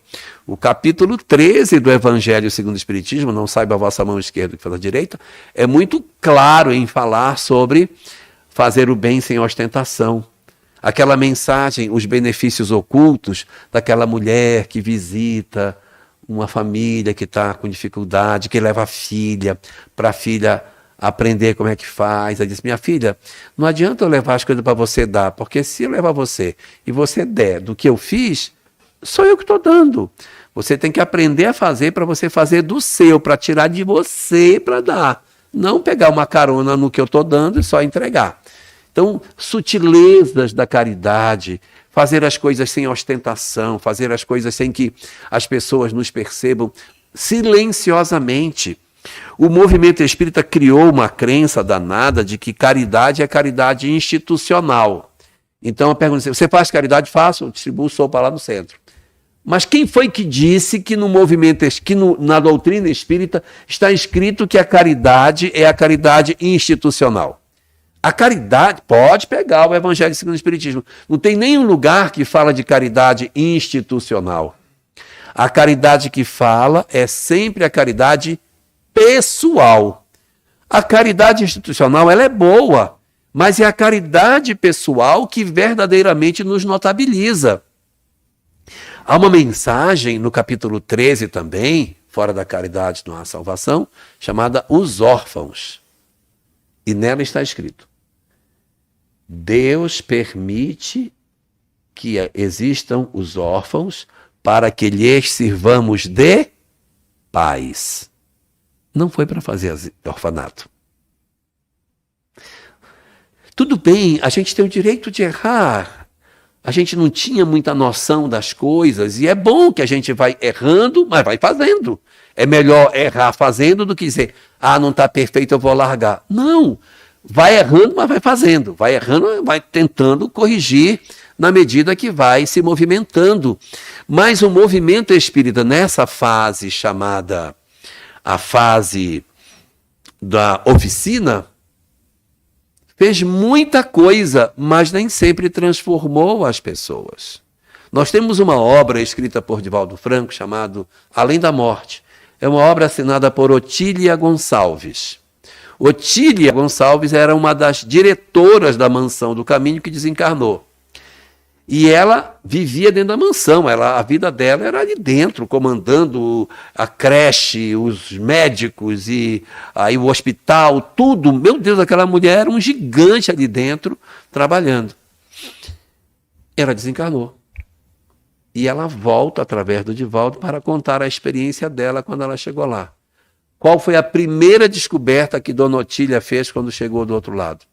O capítulo 13 do Evangelho segundo o Espiritismo, não saiba a vossa mão esquerda que faz a direita, é muito claro em falar sobre fazer o bem sem ostentação. Aquela mensagem, os benefícios ocultos daquela mulher que visita uma família que está com dificuldade, que leva a filha, para a filha aprender como é que faz. Ela diz, minha filha, não adianta eu levar as coisas para você dar, porque se eu levar você e você der do que eu fiz, sou eu que estou dando. Você tem que aprender a fazer para você fazer do seu, para tirar de você para dar. Não pegar uma carona no que eu estou dando e só entregar. Então, sutilezas da caridade, fazer as coisas sem ostentação, fazer as coisas sem que as pessoas nos percebam silenciosamente. O movimento espírita criou uma crença danada de que caridade é caridade institucional. Então, eu pergunto, você faz caridade? Faço, eu distribuo sopa lá no centro. Mas quem foi que disse que no movimento, na doutrina espírita está escrito que a caridade é a caridade institucional? A caridade, pode pegar o Evangelho segundo o Espiritismo, não tem nenhum lugar que fala de caridade institucional. A caridade que fala é sempre a caridade pessoal. A caridade institucional ela é boa, mas é a caridade pessoal que verdadeiramente nos notabiliza. Há uma mensagem no capítulo 13 também, fora da caridade não há salvação, chamada Os Órfãos. E nela está escrito: Deus permite que existam os órfãos para que lhes sirvamos de pais. Não foi para fazer orfanato. Tudo bem, a gente tem o direito de errar. A gente não tinha muita noção das coisas e é bom que a gente vai errando, mas vai fazendo. É melhor errar fazendo do que dizer, não está perfeito, eu vou largar. Não, vai errando, mas vai fazendo. Vai errando, vai tentando corrigir na medida que vai se movimentando. Mas o movimento espírita, nessa fase chamada a fase da oficina, fez muita coisa, mas nem sempre transformou as pessoas. Nós temos uma obra escrita por Divaldo Franco chamada Além da Morte. É uma obra assinada por Otília Gonçalves. Otília Gonçalves era uma das diretoras da Mansão do Caminho que desencarnou. E ela vivia dentro da mansão, a vida dela era ali dentro, comandando a creche, os médicos e aí o hospital, tudo. Meu Deus, aquela mulher era um gigante ali dentro, trabalhando. Ela desencarnou. E ela volta, através do Divaldo, para contar a experiência dela quando ela chegou lá. Qual foi a primeira descoberta que Dona Otília fez quando chegou do outro lado?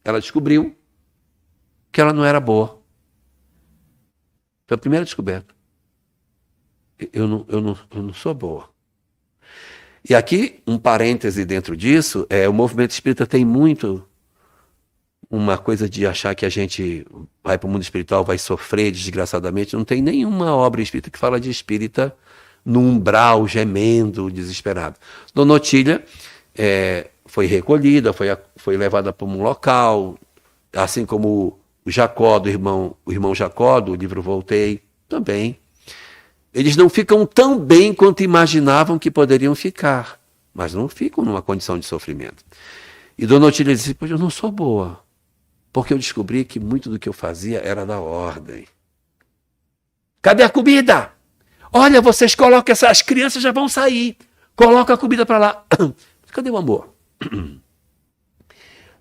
Ela descobriu que ela não era boa. Foi a primeira descoberta. Eu não sou boa. E aqui, um parêntese dentro disso, o movimento espírita tem muito uma coisa de achar que a gente vai para o mundo espiritual, vai sofrer desgraçadamente. Não tem nenhuma obra espírita que fala de espírita no umbral, gemendo, desesperado. Dona Otília foi recolhida, foi levada para um local, assim como o Jacó, o irmão Jacó, do livro Voltei, também. Eles não ficam tão bem quanto imaginavam que poderiam ficar, mas não ficam numa condição de sofrimento. E Dona Otília disse, pois eu não sou boa, porque eu descobri que muito do que eu fazia era da ordem. Cadê a comida? Olha, vocês colocam as crianças já vão sair. Coloca a comida para lá. Cadê o amor?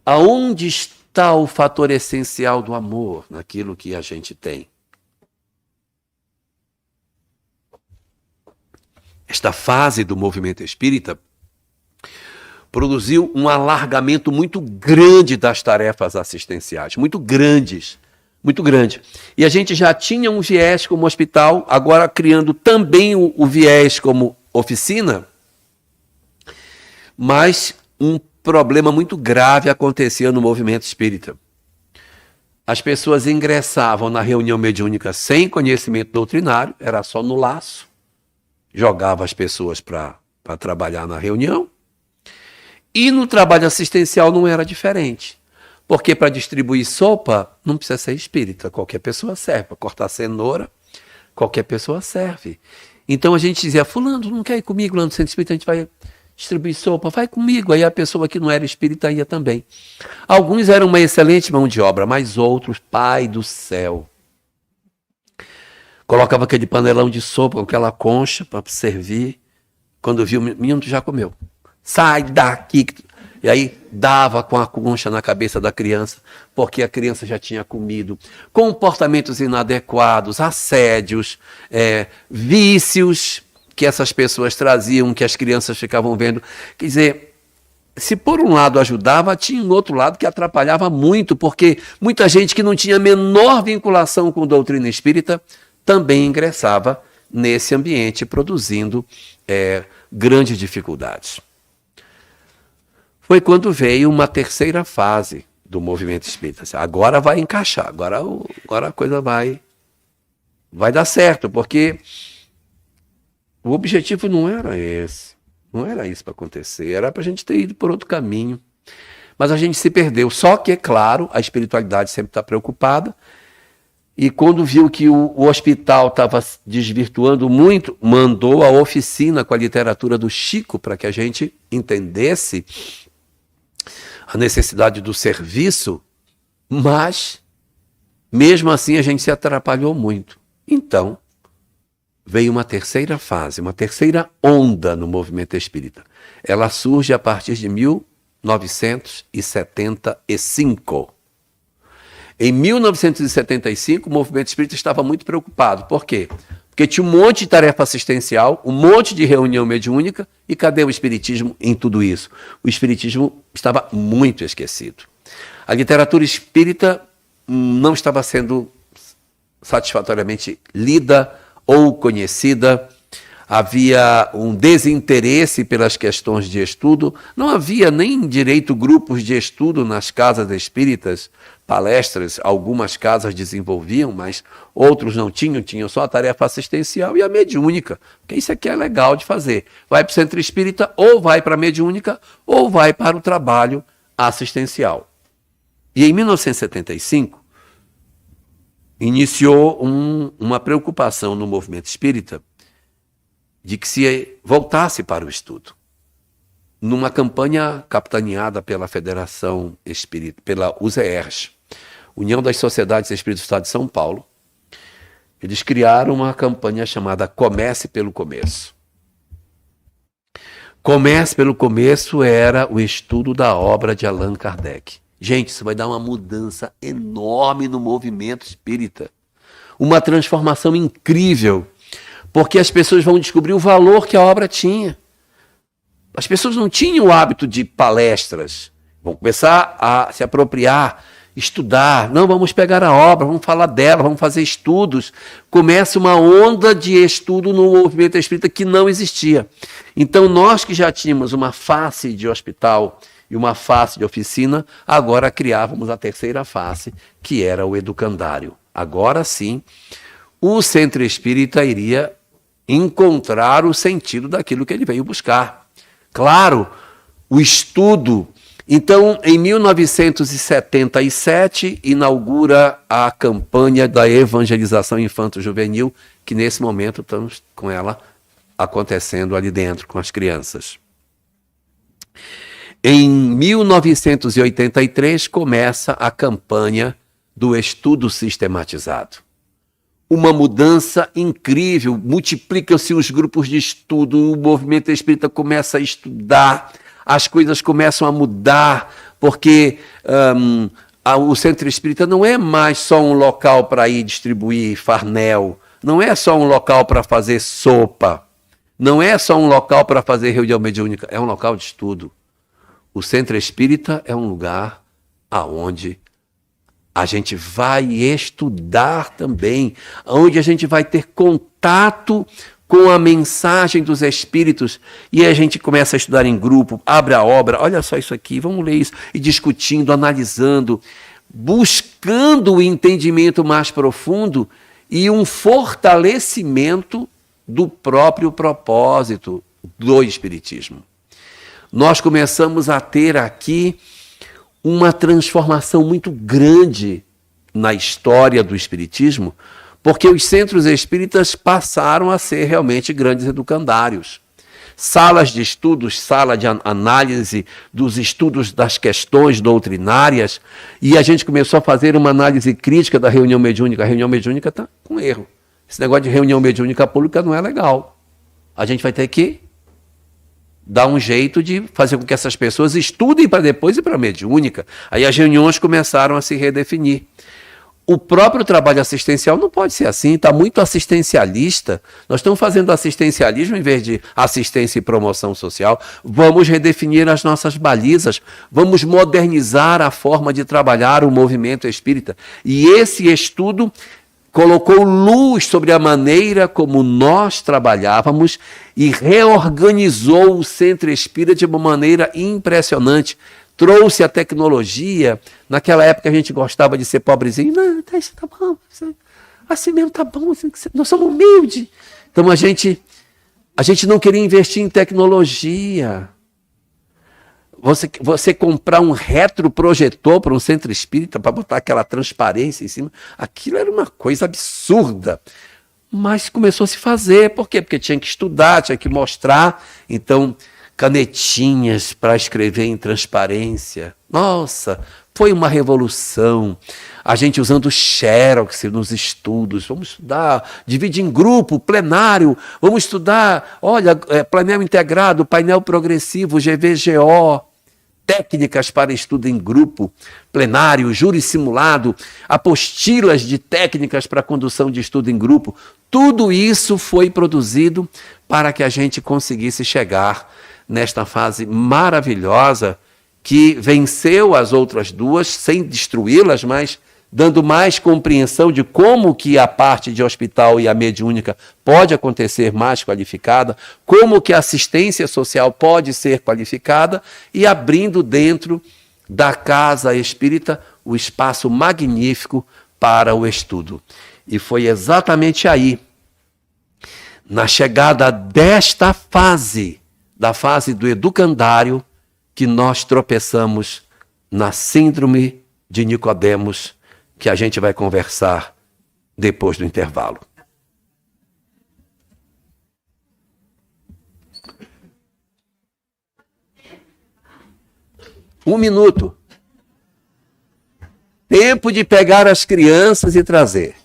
Aonde está o fator essencial do amor naquilo que a gente tem? Esta fase do movimento espírita produziu um alargamento muito grande das tarefas assistenciais, muito grandes, muito grande. E a gente já tinha um viés como hospital, agora criando também o viés como oficina, mas um problema muito grave acontecia no movimento espírita. As pessoas ingressavam na reunião mediúnica sem conhecimento doutrinário, era só no laço, jogava as pessoas para trabalhar na reunião, e no trabalho assistencial não era diferente. Porque para distribuir sopa, não precisa ser espírita. Qualquer pessoa serve. Para cortar cenoura, qualquer pessoa serve. Então a gente dizia, fulano, não quer ir comigo lá no centro espírita? A gente vai distribuir sopa, vai comigo. Aí a pessoa que não era espírita ia também. Alguns eram uma excelente mão de obra, mas outros, pai do céu. Colocava aquele panelão de sopa com aquela concha para servir. Quando viu, o menino já comeu. Sai daqui. E aí dava com a concha na cabeça da criança, porque a criança já tinha comido. Comportamentos inadequados, assédios, vícios que essas pessoas traziam, que as crianças ficavam vendo. Quer dizer, se por um lado ajudava, tinha um outro lado que atrapalhava muito, porque muita gente que não tinha a menor vinculação com doutrina espírita também ingressava nesse ambiente, produzindo grandes dificuldades. Foi quando veio uma terceira fase do movimento espírita. Agora vai encaixar, agora a coisa vai dar certo, porque o objetivo não era esse, não era isso para acontecer, era para a gente ter ido por outro caminho. Mas a gente se perdeu, só que, é claro, a espiritualidade sempre está preocupada, e quando viu que o hospital estava desvirtuando muito, mandou a oficina com a literatura do Chico para que a gente entendesse a necessidade do serviço, mas, mesmo assim, a gente se atrapalhou muito. Então, veio uma terceira fase, uma terceira onda no movimento espírita. Ela surge a partir de 1975. Em 1975, o movimento espírita estava muito preocupado. Por quê? Porque tinha um monte de tarefa assistencial, um monte de reunião mediúnica, e cadê o espiritismo em tudo isso? O espiritismo estava muito esquecido. A literatura espírita não estava sendo satisfatoriamente lida ou conhecida, havia um desinteresse pelas questões de estudo, não havia nem direito grupos de estudo nas casas espíritas, palestras, algumas casas desenvolviam, mas outros não tinham só a tarefa assistencial e a mediúnica, porque isso aqui é legal de fazer. Vai para o centro espírita, ou vai para a mediúnica, ou vai para o trabalho assistencial. E em 1975, iniciou uma preocupação no movimento espírita de que se voltasse para o estudo. Numa campanha capitaneada pela Federação Espírita, pela USEERJ, União das Sociedades Espíritas do Estado de São Paulo, eles criaram uma campanha chamada Comece pelo Começo. Comece pelo Começo era o estudo da obra de Allan Kardec. Gente, isso vai dar uma mudança enorme no movimento espírita. Uma transformação incrível, porque as pessoas vão descobrir o valor que a obra tinha. As pessoas não tinham o hábito de palestras, vão começar a se apropriar, estudar. Não, vamos pegar a obra, vamos falar dela, vamos fazer estudos. Começa uma onda de estudo no movimento espírita que não existia. Então, nós que já tínhamos uma face de hospital e uma face de oficina, agora criávamos a terceira face, que era o educandário. Agora sim, o centro espírita iria encontrar o sentido daquilo que ele veio buscar. Claro, o estudo. Então, em 1977, inaugura a campanha da evangelização infanto-juvenil, que nesse momento estamos com ela acontecendo ali dentro, com as crianças. Em 1983, começa a campanha do estudo sistematizado. Uma mudança incrível, multiplicam-se os grupos de estudo, o movimento espírita começa a estudar, as coisas começam a mudar, porque o centro espírita não é mais só um local para ir distribuir farnel, não é só um local para fazer sopa, não é só um local para fazer reunião mediúnica, é um local de estudo. O centro espírita é um lugar aonde a gente vai estudar também, onde a gente vai ter contato com a mensagem dos espíritos, e a gente começa a estudar em grupo, abre a obra, olha só isso aqui, vamos ler isso, e discutindo, analisando, buscando o entendimento mais profundo e um fortalecimento do próprio propósito do espiritismo. Nós começamos a ter aqui uma transformação muito grande na história do espiritismo, porque os centros espíritas passaram a ser realmente grandes educandários. Salas de estudos, sala de análise dos estudos das questões doutrinárias, e a gente começou a fazer uma análise crítica da reunião mediúnica. A reunião mediúnica está com erro. Esse negócio de reunião mediúnica pública não é legal. A gente vai ter que dar um jeito de fazer com que essas pessoas estudem para depois ir para a mediúnica. Aí as reuniões começaram a se redefinir. O próprio trabalho assistencial não pode ser assim, está muito assistencialista. Nós estamos fazendo assistencialismo em vez de assistência e promoção social. Vamos redefinir as nossas balizas, vamos modernizar a forma de trabalhar o movimento espírita. E esse estudo colocou luz sobre a maneira como nós trabalhávamos e reorganizou o centro espírita de uma maneira impressionante. Trouxe a tecnologia. Naquela época a gente gostava de ser pobrezinho. Não, isso tá bom. Assim mesmo tá bom. Nós somos humildes. Então a gente não queria investir em tecnologia. Você comprar um retroprojetor para um centro espírita para botar aquela transparência em cima, aquilo era uma coisa absurda. Mas começou a se fazer. Por quê? Porque tinha que estudar, tinha que mostrar. Então, canetinhas para escrever em transparência. Nossa, foi uma revolução. A gente usando Xerox nos estudos. Vamos estudar, divide em grupo, plenário. Vamos estudar, olha, painel integrado, painel progressivo, GVGO. Técnicas para estudo em grupo, plenário, júri simulado, apostilas de técnicas para condução de estudo em grupo. Tudo isso foi produzido para que a gente conseguisse chegar nesta fase maravilhosa que venceu as outras duas, sem destruí-las, mas dando mais compreensão de como que a parte de hospital e a mediúnica pode acontecer mais qualificada, como que a assistência social pode ser qualificada e abrindo dentro da casa espírita o espaço magnífico para o estudo. E foi exatamente aí, na chegada desta fase, da fase do educandário, que nós tropeçamos na síndrome de Nicodemos, que a gente vai conversar depois do intervalo. 1 minuto. Tempo de pegar as crianças e trazer.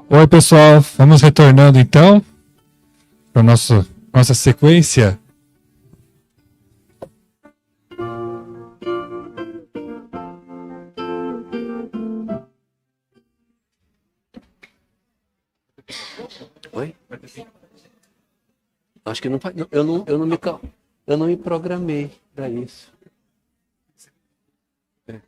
Oi, pessoal, vamos retornando então para nossa sequência. Oi? Acho que não, eu não me programei para isso. É.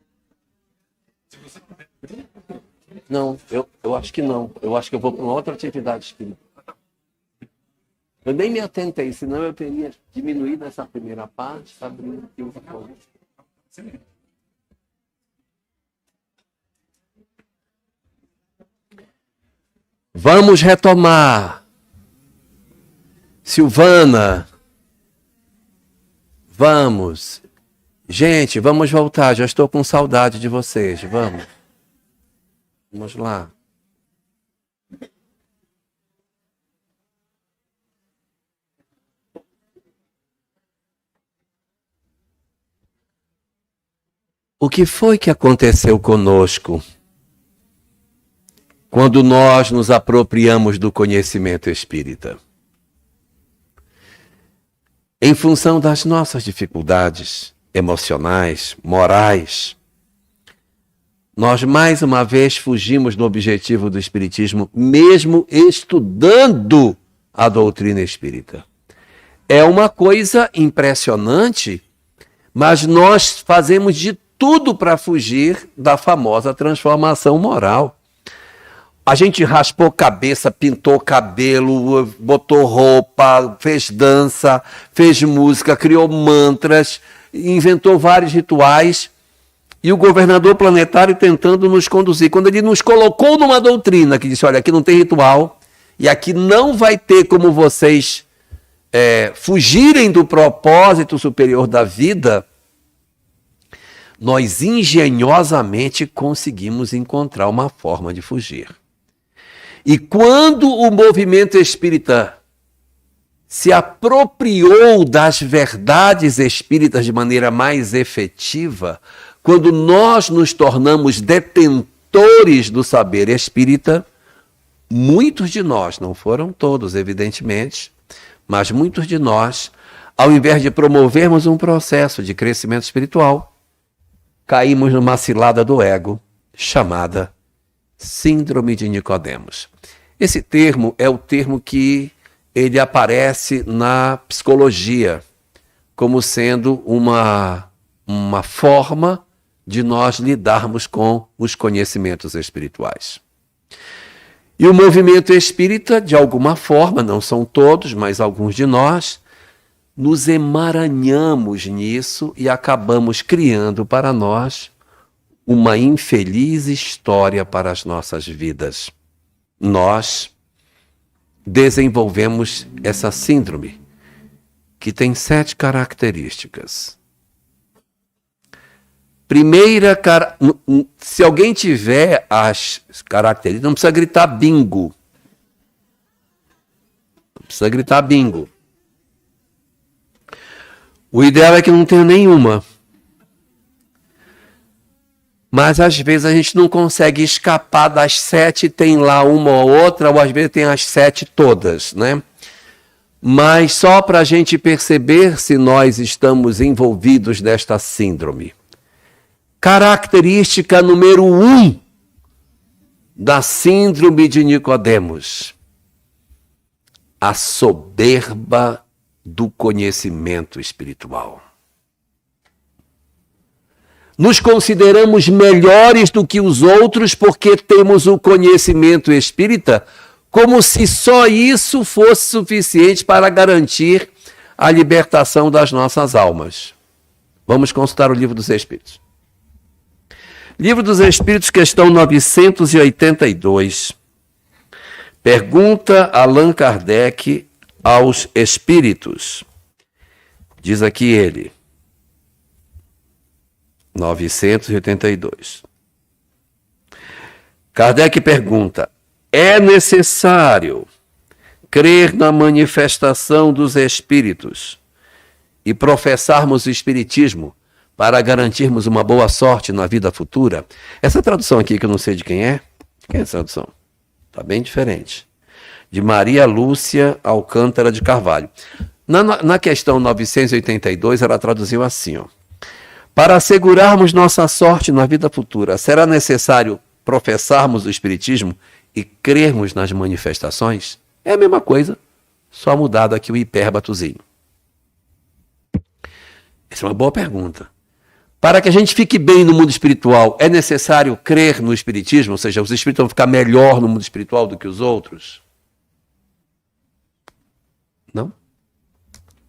Não, eu acho que não. Eu acho que eu vou para uma outra atividade espírita. Eu nem me atentei, senão eu teria diminuído essa primeira parte, abrindo aqui o fone. Vamos retomar. Silvana. Vamos. Gente, vamos voltar. Já estou com saudade de vocês. Vamos. Vamos lá. O que foi que aconteceu conosco quando nós nos apropriamos do conhecimento espírita? Em função das nossas dificuldades emocionais, morais, nós mais uma vez fugimos do objetivo do espiritismo, mesmo estudando a doutrina espírita. É uma coisa impressionante, mas nós fazemos de tudo para fugir da famosa transformação moral. A gente raspou cabeça, pintou cabelo, botou roupa, fez dança, fez música, criou mantras, inventou vários rituais. E o governador planetário tentando nos conduzir. Quando ele nos colocou numa doutrina que disse, olha, aqui não tem ritual e aqui não vai ter como vocês fugirem do propósito superior da vida, nós engenhosamente conseguimos encontrar uma forma de fugir. E quando o movimento espírita se apropriou das verdades espíritas de maneira mais efetiva, quando nós nos tornamos detentores do saber espírita, muitos de nós, não foram todos, evidentemente, mas muitos de nós, ao invés de promovermos um processo de crescimento espiritual, caímos numa cilada do ego, chamada Síndrome de Nicodemos. Esse termo é o termo que ele aparece na psicologia como sendo uma forma de nós lidarmos com os conhecimentos espirituais. E o movimento espírita, de alguma forma, não são todos, mas alguns de nós, nos emaranhamos nisso e acabamos criando para nós uma infeliz história para as nossas vidas. Nós desenvolvemos essa síndrome, que tem 7 características. Primeira, se alguém tiver as características, não precisa gritar bingo. Não precisa gritar bingo. O ideal é que não tenha nenhuma. Mas às vezes a gente não consegue escapar das 7, tem lá uma ou outra, ou às vezes tem as 7 todas, né? Mas só para a gente perceber se nós estamos envolvidos nesta síndrome. Característica número 1 da síndrome de Nicodemos: a soberba do conhecimento espiritual. Nos consideramos melhores do que os outros porque temos o conhecimento espírita, como se só isso fosse suficiente para garantir a libertação das nossas almas. Vamos consultar o Livro dos Espíritos. Livro dos Espíritos, questão 982. Pergunta Allan Kardec aos espíritos. Diz aqui ele, 982. Kardec pergunta: é necessário crer na manifestação dos espíritos e professarmos o espiritismo para garantirmos uma boa sorte na vida futura? Essa tradução aqui, que eu não sei de quem é essa tradução? Está bem diferente. De Maria Lúcia Alcântara de Carvalho. Na questão 982, ela traduziu assim, ó: para assegurarmos nossa sorte na vida futura, será necessário professarmos o espiritismo e crermos nas manifestações? É a mesma coisa, só mudado aqui o hipérbatozinho. Essa é uma boa pergunta. Para que a gente fique bem no mundo espiritual, é necessário crer no espiritismo? Ou seja, os espíritos vão ficar melhor no mundo espiritual do que os outros? Não?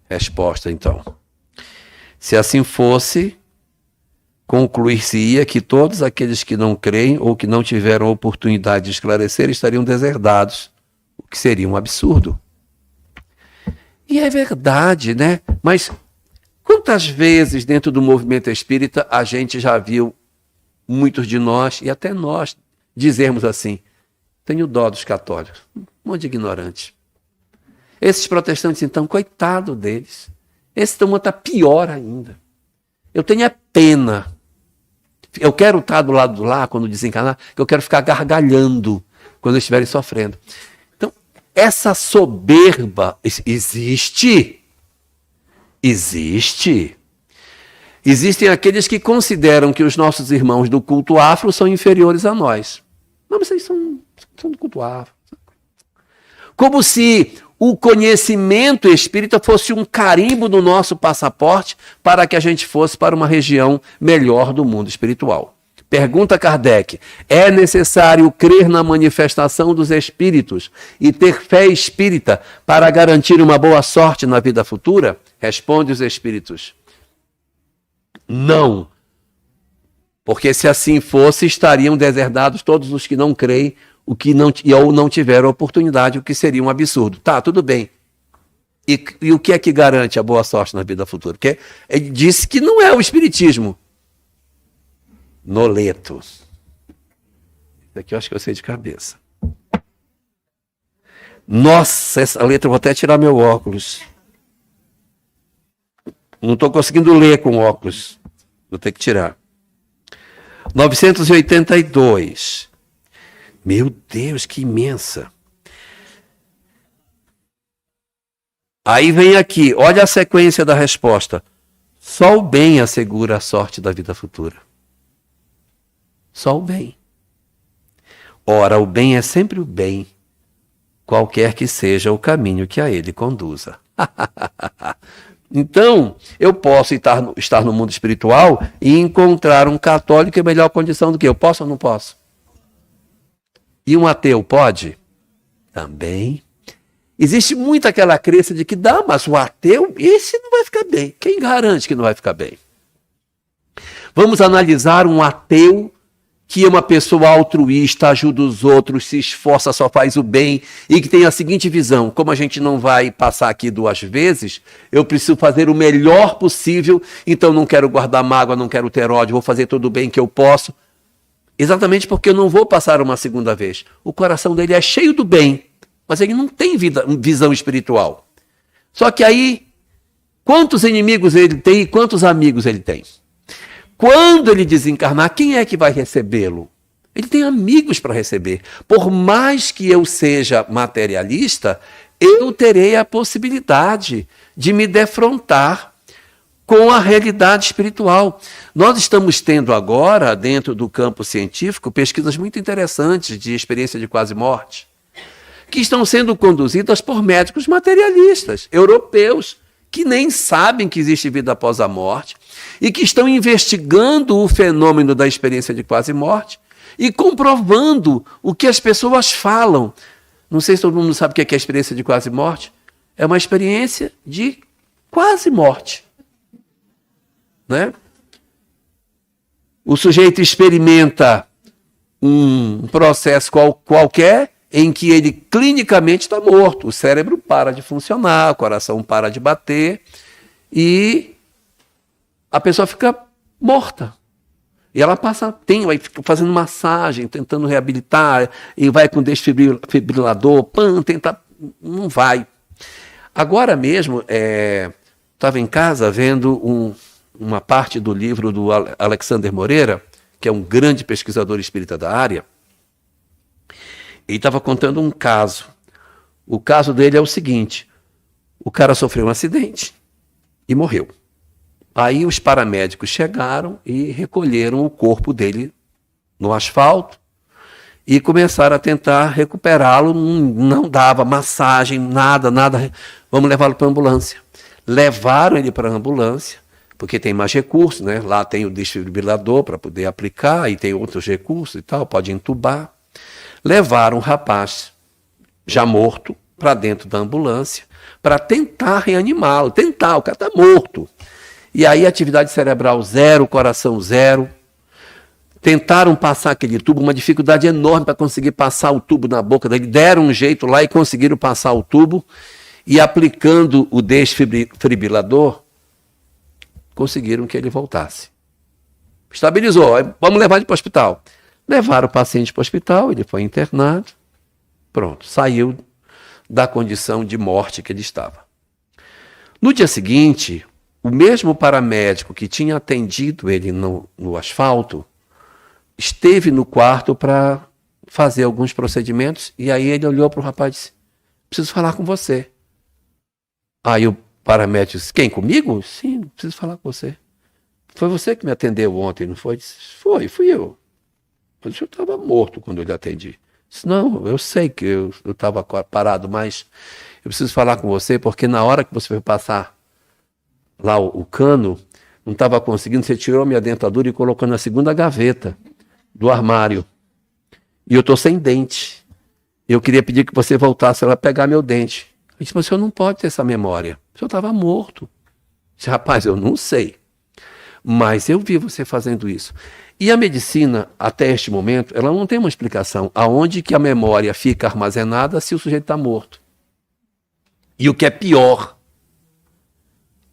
Resposta, então. Se assim fosse, concluir-se-ia que todos aqueles que não creem ou que não tiveram oportunidade de esclarecer estariam deserdados, o que seria um absurdo. E é verdade, né? Mas quantas vezes dentro do movimento espírita a gente já viu muitos de nós, e até nós, dizermos assim: tenho dó dos católicos, um monte de ignorantes. Esses protestantes, então, coitado deles. Esse está pior ainda. Eu tenho é pena. Eu quero estar do lado do lá, quando desencarnar, que eu quero ficar gargalhando quando eles estiverem sofrendo. Então, essa soberba existe. Existe. Existem aqueles que consideram que os nossos irmãos do culto afro são inferiores a nós. Não, mas vocês são do culto afro. Como se o conhecimento espírita fosse um carimbo no nosso passaporte para que a gente fosse para uma região melhor do mundo espiritual. Pergunta Kardec: é necessário crer na manifestação dos espíritos e ter fé espírita para garantir uma boa sorte na vida futura? Responde os espíritos: não. Porque se assim fosse, estariam deserdados todos os que não creem, ou não tiveram oportunidade, o que seria um absurdo. Tá, tudo bem. E o que é que garante a boa sorte na vida futura? Porque ele disse que não é o espiritismo. Noleto. Isso aqui eu acho que eu sei de cabeça. Nossa, essa letra, eu vou até tirar meu óculos. Não estou conseguindo ler com óculos. Vou ter que tirar. 982. Meu Deus, que imensa. Aí vem aqui, olha a sequência da resposta. Só o bem assegura a sorte da vida futura. Só o bem. Ora, o bem é sempre o bem, qualquer que seja o caminho que a ele conduza. Então, eu posso estar no mundo espiritual e encontrar um católico em melhor condição do que eu. Posso ou não posso? E um ateu pode? Também. Existe muito aquela crença de que dá, mas o ateu, esse não vai ficar bem. Quem garante que não vai ficar bem? Vamos analisar um ateu que é uma pessoa altruísta, ajuda os outros, se esforça, só faz o bem e que tem a seguinte visão: como a gente não vai passar aqui 2 vezes, eu preciso fazer o melhor possível, então não quero guardar mágoa, não quero ter ódio, vou fazer todo o bem que eu posso. Exatamente porque eu não vou passar uma segunda vez. O coração dele é cheio do bem, mas ele não tem visão espiritual. Só que aí, quantos inimigos ele tem e quantos amigos ele tem? Quando ele desencarnar, quem é que vai recebê-lo? Ele tem amigos para receber. Por mais que eu seja materialista, eu terei a possibilidade de me defrontar com a realidade espiritual. Nós estamos tendo agora, dentro do campo científico, pesquisas muito interessantes de experiência de quase morte, que estão sendo conduzidas por médicos materialistas, europeus, que nem sabem que existe vida após a morte e que estão investigando o fenômeno da experiência de quase morte e comprovando o que as pessoas falam. Não sei se todo mundo sabe o que é a experiência de quase morte. É uma experiência de quase morte. Né? O sujeito experimenta um processo qualquer em que ele clinicamente está morto. O cérebro para de funcionar, o coração para de bater e a pessoa fica morta. E ela vai fazendo massagem, tentando reabilitar, e vai com desfibrilador, não vai. Agora mesmo, estava em casa vendo uma parte do livro do Alexander Moreira, que é um grande pesquisador espírita da área. Ele estava contando um caso. O caso dele é o seguinte: o cara sofreu um acidente e morreu. Aí os paramédicos chegaram e recolheram o corpo dele no asfalto e começaram a tentar recuperá-lo. Não dava massagem, nada. Vamos levá-lo para a ambulância. Levaram ele para a ambulância, porque tem mais recursos, né? Lá tem o desfibrilador para poder aplicar, e tem outros recursos e tal, pode entubar. Levaram o rapaz, já morto, para dentro da ambulância, para tentar reanimá-lo. Tentar, o cara está morto. E aí atividade cerebral zero, coração zero. Tentaram passar aquele tubo, uma dificuldade enorme para conseguir passar o tubo na boca dele. Deram um jeito lá e conseguiram passar o tubo. E aplicando o desfibrilador, conseguiram que ele voltasse. Estabilizou, vamos levar ele para o hospital. Levaram o paciente para o hospital, ele foi internado. Pronto, saiu da condição de morte que ele estava. No dia seguinte, o mesmo paramédico que tinha atendido ele no asfalto, esteve no quarto para fazer alguns procedimentos, e aí ele olhou para o rapaz e disse: preciso falar com você. Aí o paramédico disse: quem, comigo? Sim, preciso falar com você. Foi você que me atendeu ontem, não foi? Disse: fui eu. Mas o senhor estava morto quando eu lhe atendi. Disse: não, eu sei que eu estava parado, mas eu preciso falar com você, porque na hora que você foi passar lá o cano, não estava conseguindo, você tirou a minha dentadura e colocou na segunda gaveta do armário. E eu estou sem dente. Eu queria pedir que você voltasse lá pegar meu dente. Eu disse: mas o senhor não pode ter essa memória. O senhor estava morto. Eu disse: rapaz, eu não sei. Mas eu vi você fazendo isso. E a medicina, até este momento, ela não tem uma explicação aonde que a memória fica armazenada se o sujeito está morto. E o que é pior,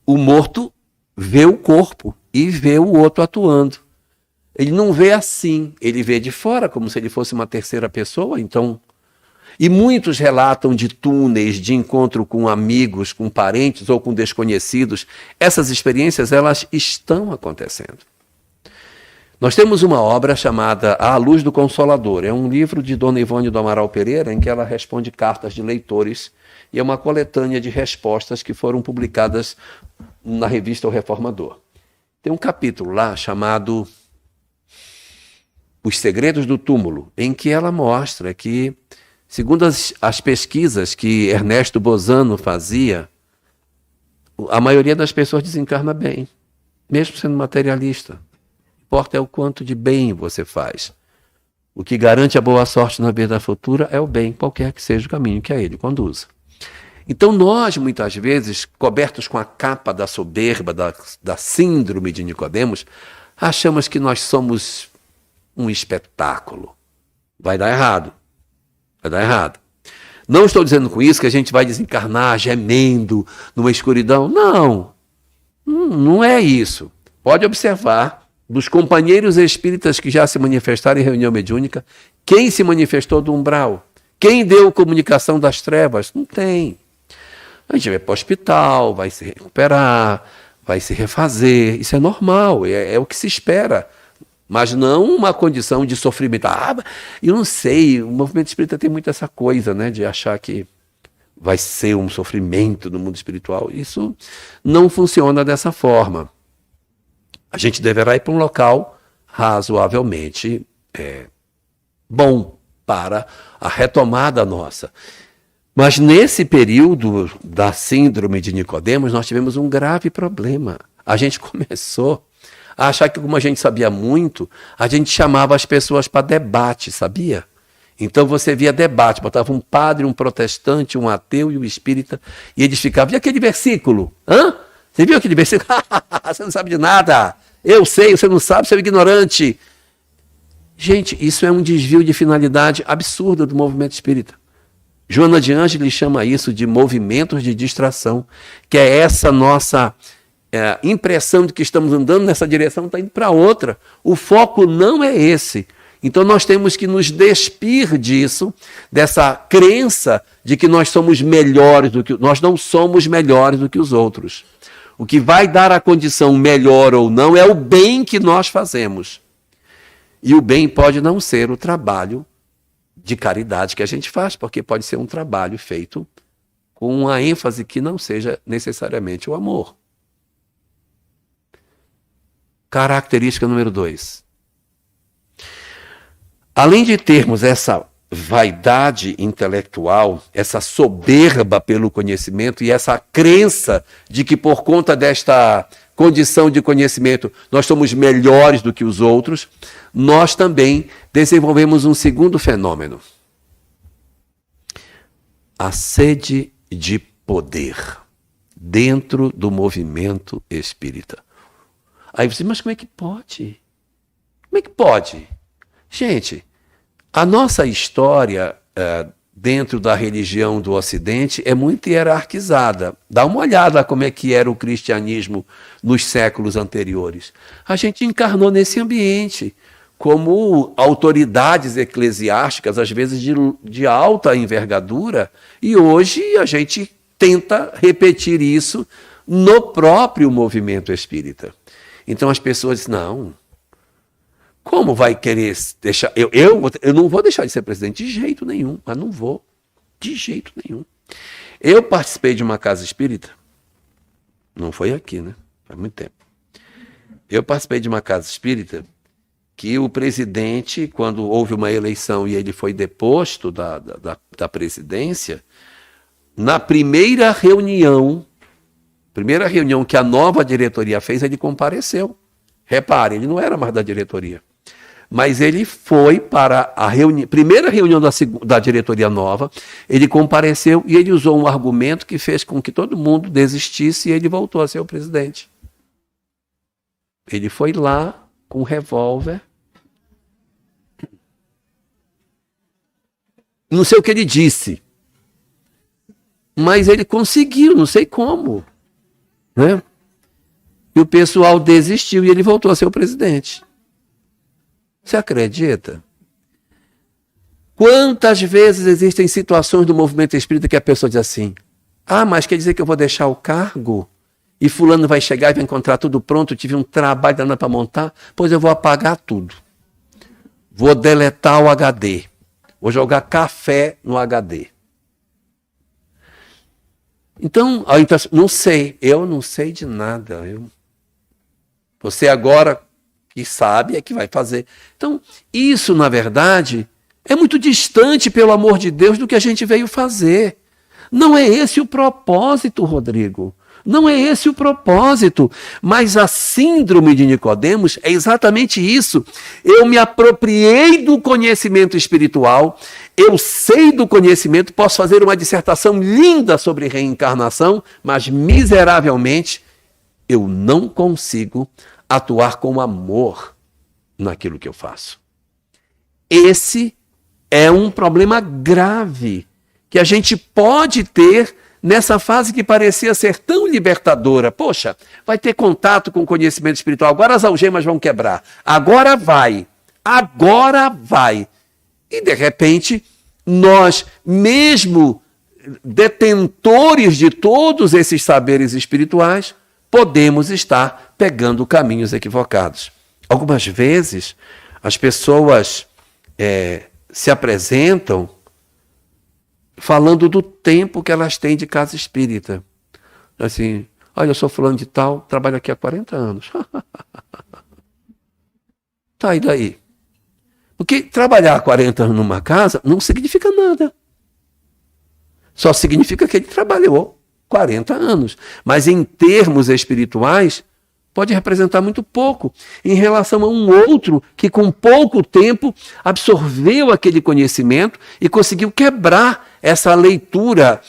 o morto vê o corpo e vê o outro atuando. Ele não vê assim, ele vê de fora, como se ele fosse uma terceira pessoa. Então, e muitos relatam de túneis, de encontro com amigos, com parentes ou com desconhecidos. Essas experiências, elas estão acontecendo. Nós temos uma obra chamada A Luz do Consolador. É um livro de Dona Ivone do Amaral Pereira, em que ela responde cartas de leitores, e é uma coletânea de respostas que foram publicadas na revista O Reformador. Tem um capítulo lá chamado Os Segredos do Túmulo, em que ela mostra que, segundo as pesquisas que Ernesto Bozano fazia, a maioria das pessoas desencarna bem, mesmo sendo materialista. O que importa é o quanto de bem você faz. O que garante a boa sorte na vida futura é o bem, qualquer que seja o caminho que a ele conduza. Então nós, muitas vezes, cobertos com a capa da soberba, da síndrome de Nicodemos, achamos que nós somos um espetáculo. Vai dar errado. Vai dar errado. Não estou dizendo com isso que a gente vai desencarnar gemendo numa escuridão. Não. Não é isso. Pode observar, dos companheiros espíritas que já se manifestaram em reunião mediúnica, quem se manifestou do umbral? Quem deu comunicação das trevas? Não tem. A gente vai para o hospital, vai se recuperar, vai se refazer. Isso é normal, é o que se espera. Mas não uma condição de sofrimento. Eu não sei, o movimento espírita tem muito essa coisa, né, de achar que vai ser um sofrimento no mundo espiritual. Isso não funciona dessa forma. A gente deverá ir para um local razoavelmente bom para a retomada nossa. Mas nesse período da síndrome de Nicodemos, nós tivemos um grave problema. A gente começou a achar que, como a gente sabia muito, a gente chamava as pessoas para debate, sabia? Então você via debate, botava um padre, um protestante, um ateu e um espírita, e eles ficavam: e aquele versículo? Hã? Você viu aquele versículo? Você não sabe de nada. Eu sei, você não sabe, você é ignorante. Gente, isso é um desvio de finalidade absurdo do movimento espírita. Joana de Ângeles chama isso de movimentos de distração, que é essa nossa impressão de que estamos andando nessa direção, está indo para outra. O foco não é esse. Então nós temos que nos despir disso, dessa crença de que nós somos melhores do que... Nós não somos melhores do que os outros. O que vai dar a condição melhor ou não é o bem que nós fazemos. E o bem pode não ser o trabalho de caridade que a gente faz, porque pode ser um trabalho feito com uma ênfase que não seja necessariamente o amor. Característica número 2. Além de termos essa vaidade intelectual, essa soberba pelo conhecimento e essa crença de que por conta desta condição de conhecimento, nós somos melhores do que os outros, nós também desenvolvemos um segundo fenômeno. A sede de poder dentro do movimento espírita. Aí você diz, mas como é que pode? Como é que pode? Gente, a nossa história dentro da religião do Ocidente é muito hierarquizada. Dá uma olhada como é que era o cristianismo nos séculos anteriores. A gente encarnou nesse ambiente como autoridades eclesiásticas, às vezes de alta envergadura, e hoje a gente tenta repetir isso no próprio movimento espírita. Então as pessoas dizem, não, como vai querer deixar... Eu não vou deixar de ser presidente de jeito nenhum, mas não vou, de jeito nenhum. Eu participei de uma casa espírita, não foi aqui, né? Faz muito tempo. Eu participei de uma casa espírita que o presidente, quando houve uma eleição e ele foi deposto da presidência, na primeira reunião que a nova diretoria fez, ele compareceu. Repare, ele não era mais da diretoria. Mas ele foi para a primeira reunião da diretoria nova, ele compareceu e ele usou um argumento que fez com que todo mundo desistisse e ele voltou a ser o presidente. Ele foi lá com um revólver. Não sei o que ele disse, mas ele conseguiu, não sei como, né? E o pessoal desistiu e ele voltou a ser o presidente. Você acredita? Quantas vezes existem situações do movimento espírita que a pessoa diz assim, mas quer dizer que eu vou deixar o cargo? E fulano vai chegar e vai encontrar tudo pronto, tive um trabalho danado para montar, pois eu vou apagar tudo. Vou deletar o HD. Vou jogar café no HD. Então, não sei. Eu não sei de nada. Você agora que sabe é que vai fazer. Então, isso, na verdade, é muito distante, pelo amor de Deus, do que a gente veio fazer. Não é esse o propósito, Rodrigo. Não é esse o propósito, mas a síndrome de Nicodemos é exatamente isso. Eu me apropriei do conhecimento espiritual, eu sei do conhecimento, posso fazer uma dissertação linda sobre reencarnação, mas miseravelmente eu não consigo atuar com amor naquilo que eu faço. Esse é um problema grave que a gente pode ter nessa fase que parecia ser tão libertadora. Poxa, vai ter contato com o conhecimento espiritual, agora as algemas vão quebrar, agora vai. E de repente, nós, mesmo detentores de todos esses saberes espirituais, podemos estar pegando caminhos equivocados. Algumas vezes, as pessoas se apresentam falando do tempo que elas têm de casa espírita. Assim, olha, eu sou fulano de tal, trabalho aqui há 40 anos. Tá, e daí? Porque trabalhar há 40 anos numa casa não significa nada. Só significa que ele trabalhou 40 anos. Mas em termos espirituais, pode representar muito pouco em relação a um outro que com pouco tempo absorveu aquele conhecimento e conseguiu quebrar essa leitura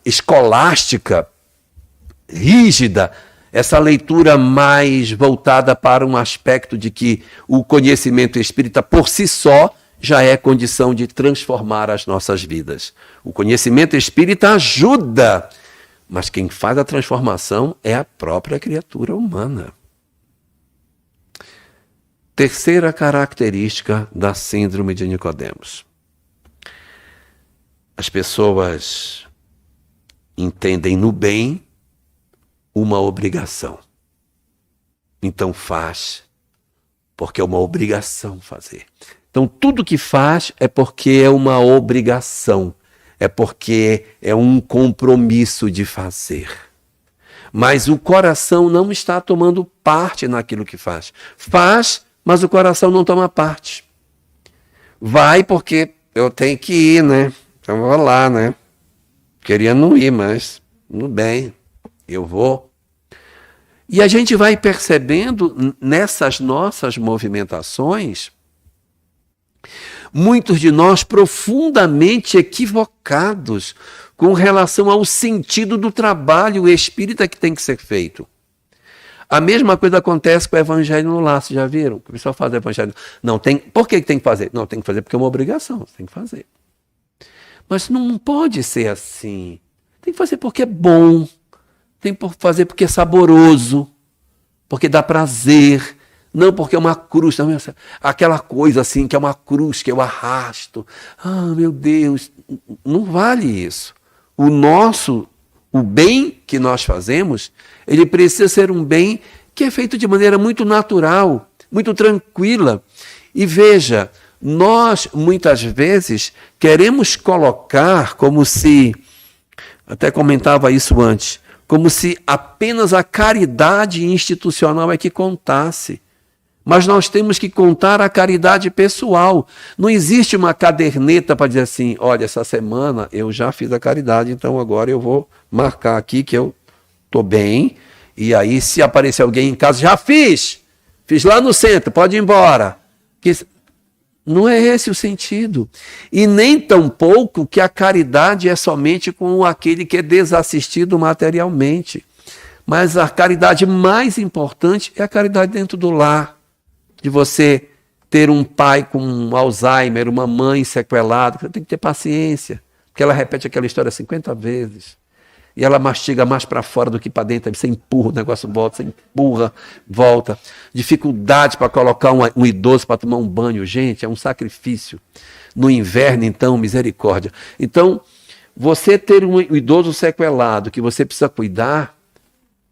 escolástica, rígida, essa leitura mais voltada para um aspecto de que o conhecimento espírita por si só já é condição de transformar as nossas vidas. O conhecimento espírita ajuda, mas quem faz a transformação é a própria criatura humana. Terceira característica da síndrome de Nicodemos. As pessoas entendem no bem uma obrigação. Então faz, porque é uma obrigação fazer. Então tudo que faz é porque é uma obrigação. É porque é um compromisso de fazer. Mas o coração não está tomando parte naquilo que faz. Faz, mas o coração não toma parte. Vai porque eu tenho que ir, né? Então vou lá, né? Queria não ir, mas tudo bem, eu vou. E a gente vai percebendo nessas nossas movimentações, muitos de nós profundamente equivocados com relação ao sentido do trabalho espírita que tem que ser feito. A mesma coisa acontece com o evangelho no lar, vocês já viram? O pessoal faz o evangelho. Não, tem. Por que tem que fazer? Não, tem que fazer porque é uma obrigação, você tem que fazer. Mas não pode ser assim. Tem que fazer porque é bom, tem que fazer porque é saboroso, porque dá prazer, não porque é uma cruz, não, aquela coisa assim que é uma cruz que eu arrasto. Ah, meu Deus, não vale isso. O bem que nós fazemos, ele precisa ser um bem que é feito de maneira muito natural, muito tranquila. E veja, nós muitas vezes queremos colocar como se, até comentava isso antes, como se apenas a caridade institucional é que contasse. Mas nós temos que contar a caridade pessoal. Não existe uma caderneta para dizer assim, olha, essa semana eu já fiz a caridade, então agora eu vou marcar aqui que eu estou bem. E aí, se aparecer alguém em casa, já fiz lá no centro, pode ir embora. Não é esse o sentido. E nem tampouco que a caridade é somente com aquele que é desassistido materialmente. Mas a caridade mais importante é a caridade dentro do lar. De você ter um pai com Alzheimer, uma mãe sequelada, você tem que ter paciência, porque ela repete aquela história 50 vezes. E ela mastiga mais para fora do que para dentro, você empurra, o negócio volta, você empurra, volta. Dificuldade para colocar um idoso para tomar um banho, gente, é um sacrifício. No inverno, então, misericórdia. Então, você ter um idoso sequelado que você precisa cuidar,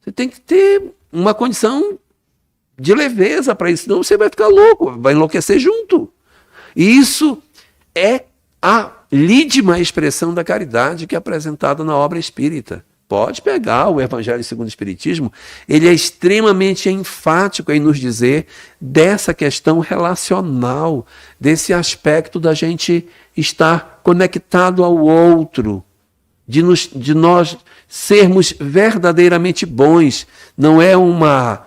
você tem que ter uma condição de leveza para isso, senão você vai ficar louco, vai enlouquecer junto. E isso é a lídima expressão da caridade que é apresentada na obra espírita. Pode pegar o Evangelho segundo o Espiritismo, ele é extremamente enfático em nos dizer dessa questão relacional, desse aspecto da gente estar conectado ao outro, de nós sermos verdadeiramente bons. Não é uma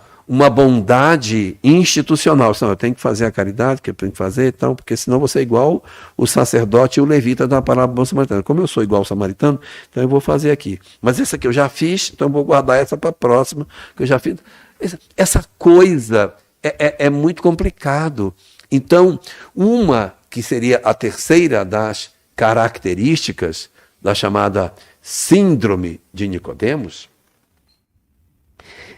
bondade institucional. Senão, eu tenho que fazer a caridade, que eu tenho que fazer, então, porque senão você é igual o sacerdote e o levita da parábola do bom samaritano. Como eu sou igual ao samaritano, então eu vou fazer aqui. Mas essa que eu já fiz, então eu vou guardar essa para a próxima, que eu já fiz. Essa coisa é muito complicado. Então, uma que seria a terceira das características da chamada síndrome de Nicodemos,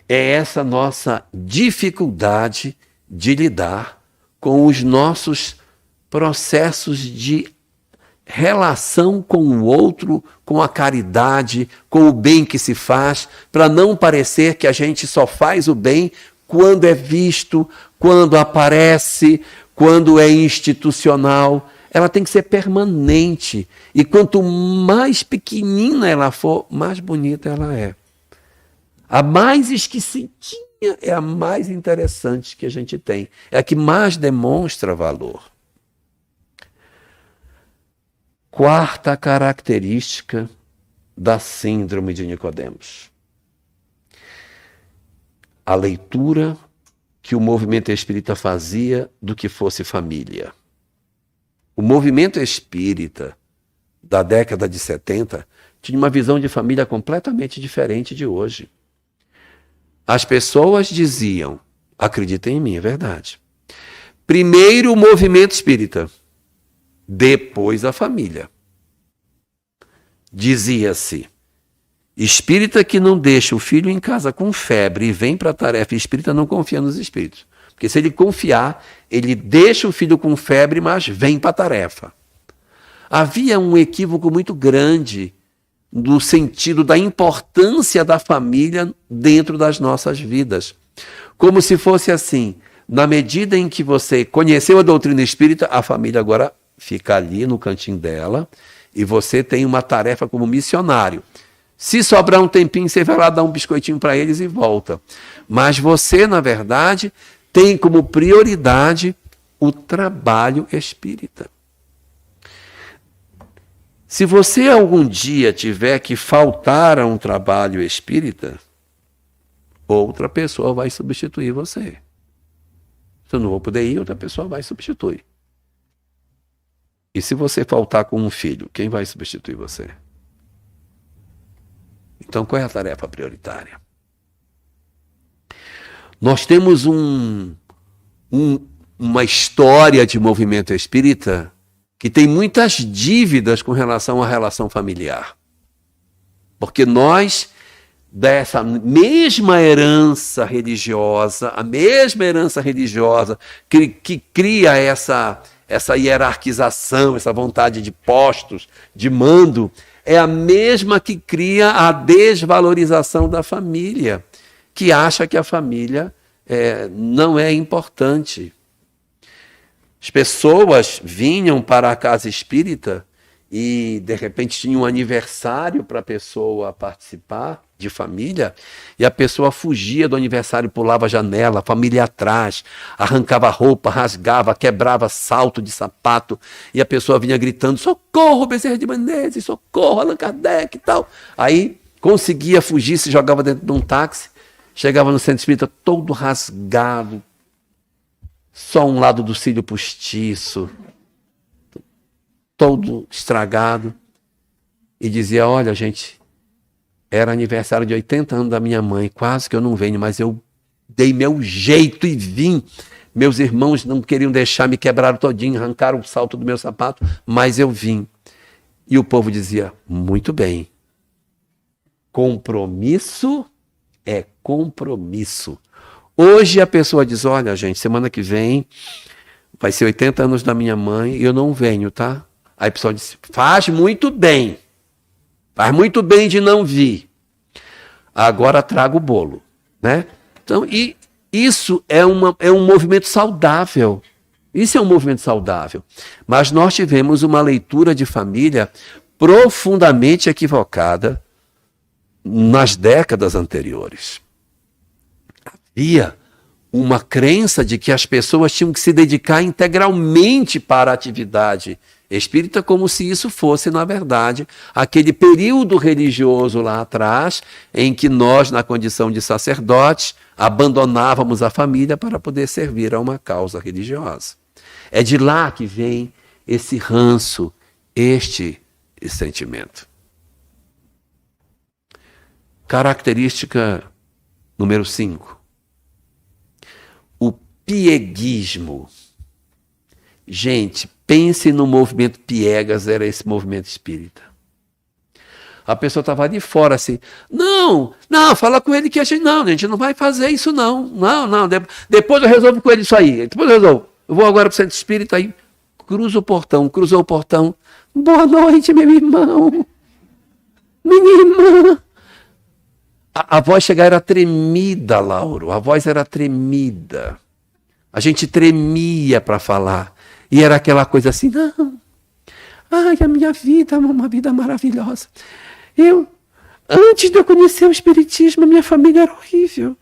é essa nossa dificuldade de lidar com os nossos processos de relação com o outro, com a caridade, com o bem que se faz, para não parecer que a gente só faz o bem quando é visto, quando aparece, quando é institucional. Ela tem que ser permanente. E quanto mais pequenina ela for, mais bonita ela é. A mais esquecidinha é a mais interessante que a gente tem. É a que mais demonstra valor. Quarta característica da síndrome de Nicodemos. A leitura que o movimento espírita fazia do que fosse família. O movimento espírita da década de 70 tinha uma visão de família completamente diferente de hoje. As pessoas diziam, acreditem em mim, é verdade. Primeiro o movimento espírita, depois a família. Dizia-se, espírita que não deixa o filho em casa com febre e vem para a tarefa espírita não confia nos espíritos. Porque se ele confiar, ele deixa o filho com febre, mas vem para a tarefa. Havia um equívoco muito grande no sentido da importância da família dentro das nossas vidas. Como se fosse assim, na medida em que você conheceu a doutrina espírita, a família agora fica ali no cantinho dela e você tem uma tarefa como missionário. Se sobrar um tempinho, você vai lá dar um biscoitinho para eles e volta. Mas você, na verdade, tem como prioridade o trabalho espírita. Se você algum dia tiver que faltar a um trabalho espírita, outra pessoa vai substituir você. Se eu não vou poder ir, outra pessoa vai substituir. E se você faltar com um filho, quem vai substituir você? Então, qual é a tarefa prioritária? Nós temos uma história de movimento espírita que tem muitas dívidas com relação à relação familiar. Porque nós, dessa mesma herança religiosa, a mesma herança religiosa que cria essa hierarquização, essa vontade de postos, de mando, é a mesma que cria a desvalorização da família, que acha que a família não é importante. As pessoas vinham para a casa espírita e, de repente, tinha um aniversário para a pessoa participar, de família, e a pessoa fugia do aniversário, pulava a janela, a família atrás, arrancava roupa, rasgava, quebrava salto de sapato, e a pessoa vinha gritando, socorro, Bezerra de Menezes, socorro, Allan Kardec e tal. Aí conseguia fugir, se jogava dentro de um táxi, chegava no centro espírita todo rasgado, só um lado do cílio postiço, todo estragado, e dizia, olha, gente, era aniversário de 80 anos da minha mãe, quase que eu não venho, mas eu dei meu jeito e vim. Meus irmãos não queriam deixar, me quebraram todinho, arrancaram o salto do meu sapato, mas eu vim. E o povo dizia, muito bem, compromisso é compromisso. Hoje a pessoa diz, olha, gente, semana que vem vai ser 80 anos da minha mãe e eu não venho, tá? Aí a pessoa diz, faz muito bem de não vir. Agora traga o bolo, né? Então, e isso é um movimento saudável. Isso é um movimento saudável. Mas nós tivemos uma leitura de família profundamente equivocada nas décadas anteriores. Havia uma crença de que as pessoas tinham que se dedicar integralmente para a atividade espírita, como se isso fosse, na verdade, aquele período religioso lá atrás, em que nós, na condição de sacerdotes, abandonávamos a família para poder servir a uma causa religiosa. É de lá que vem esse ranço, este sentimento. Característica número 5. O pieguismo. Gente, pense no movimento piegas, era esse movimento espírita. A pessoa estava de fora assim, não, fala com ele que a gente não vai fazer isso não, depois eu resolvo com ele isso aí, depois eu resolvo. Eu vou agora para o centro espírita, aí cruzou o portão, boa noite, meu irmão, minha irmã. A voz chegar era tremida, Lauro, a voz era tremida. A gente tremia para falar. E era aquela coisa assim, a minha vida é uma vida maravilhosa. Antes de eu conhecer o Espiritismo, a minha família era horrível.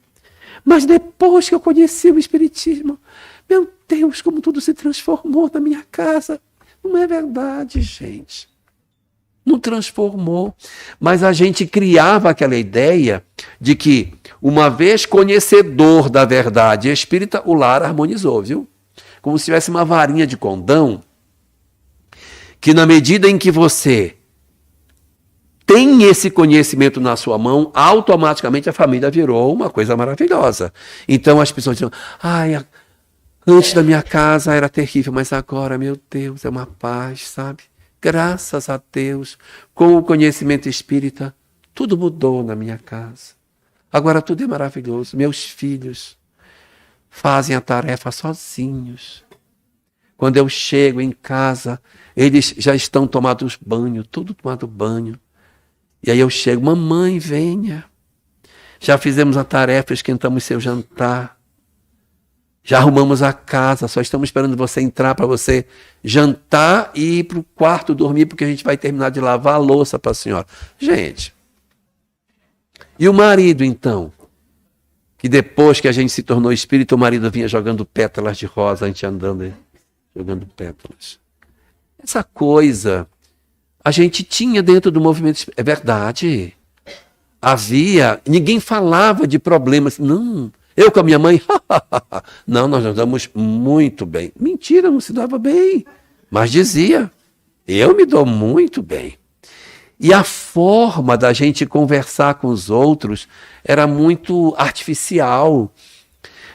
Mas depois que eu conheci o Espiritismo, meu Deus, como tudo se transformou na minha casa. Não é verdade, gente. Não transformou. Mas a gente criava aquela ideia de que, uma vez conhecedor da verdade espírita, o lar harmonizou, viu? Como se tivesse uma varinha de condão, que na medida em que você tem esse conhecimento na sua mão, automaticamente a família virou uma coisa maravilhosa. Então as pessoas dizem, antes da minha casa era terrível, mas agora, meu Deus, é uma paz, sabe? Graças a Deus, com o conhecimento espírita, tudo mudou na minha casa. Agora tudo é maravilhoso. Meus filhos fazem a tarefa sozinhos. Quando eu chego em casa, eles já estão tomados banho, tudo tomado banho. E aí eu chego, mamãe, venha. Já fizemos a tarefa, esquentamos seu jantar. Já arrumamos a casa, só estamos esperando você entrar para você jantar e ir para o quarto dormir, porque a gente vai terminar de lavar a louça para a senhora. Gente, e o marido então? Que depois que a gente se tornou espírita, o marido vinha jogando pétalas de rosa, a gente andando aí, jogando pétalas. Essa coisa, a gente tinha dentro do movimento, é verdade. ninguém falava de problemas. Não, eu com a minha mãe, não, nós nos damos muito bem. Mentira, não se dava bem, mas dizia, eu me dou muito bem. E a forma da gente conversar com os outros era muito artificial.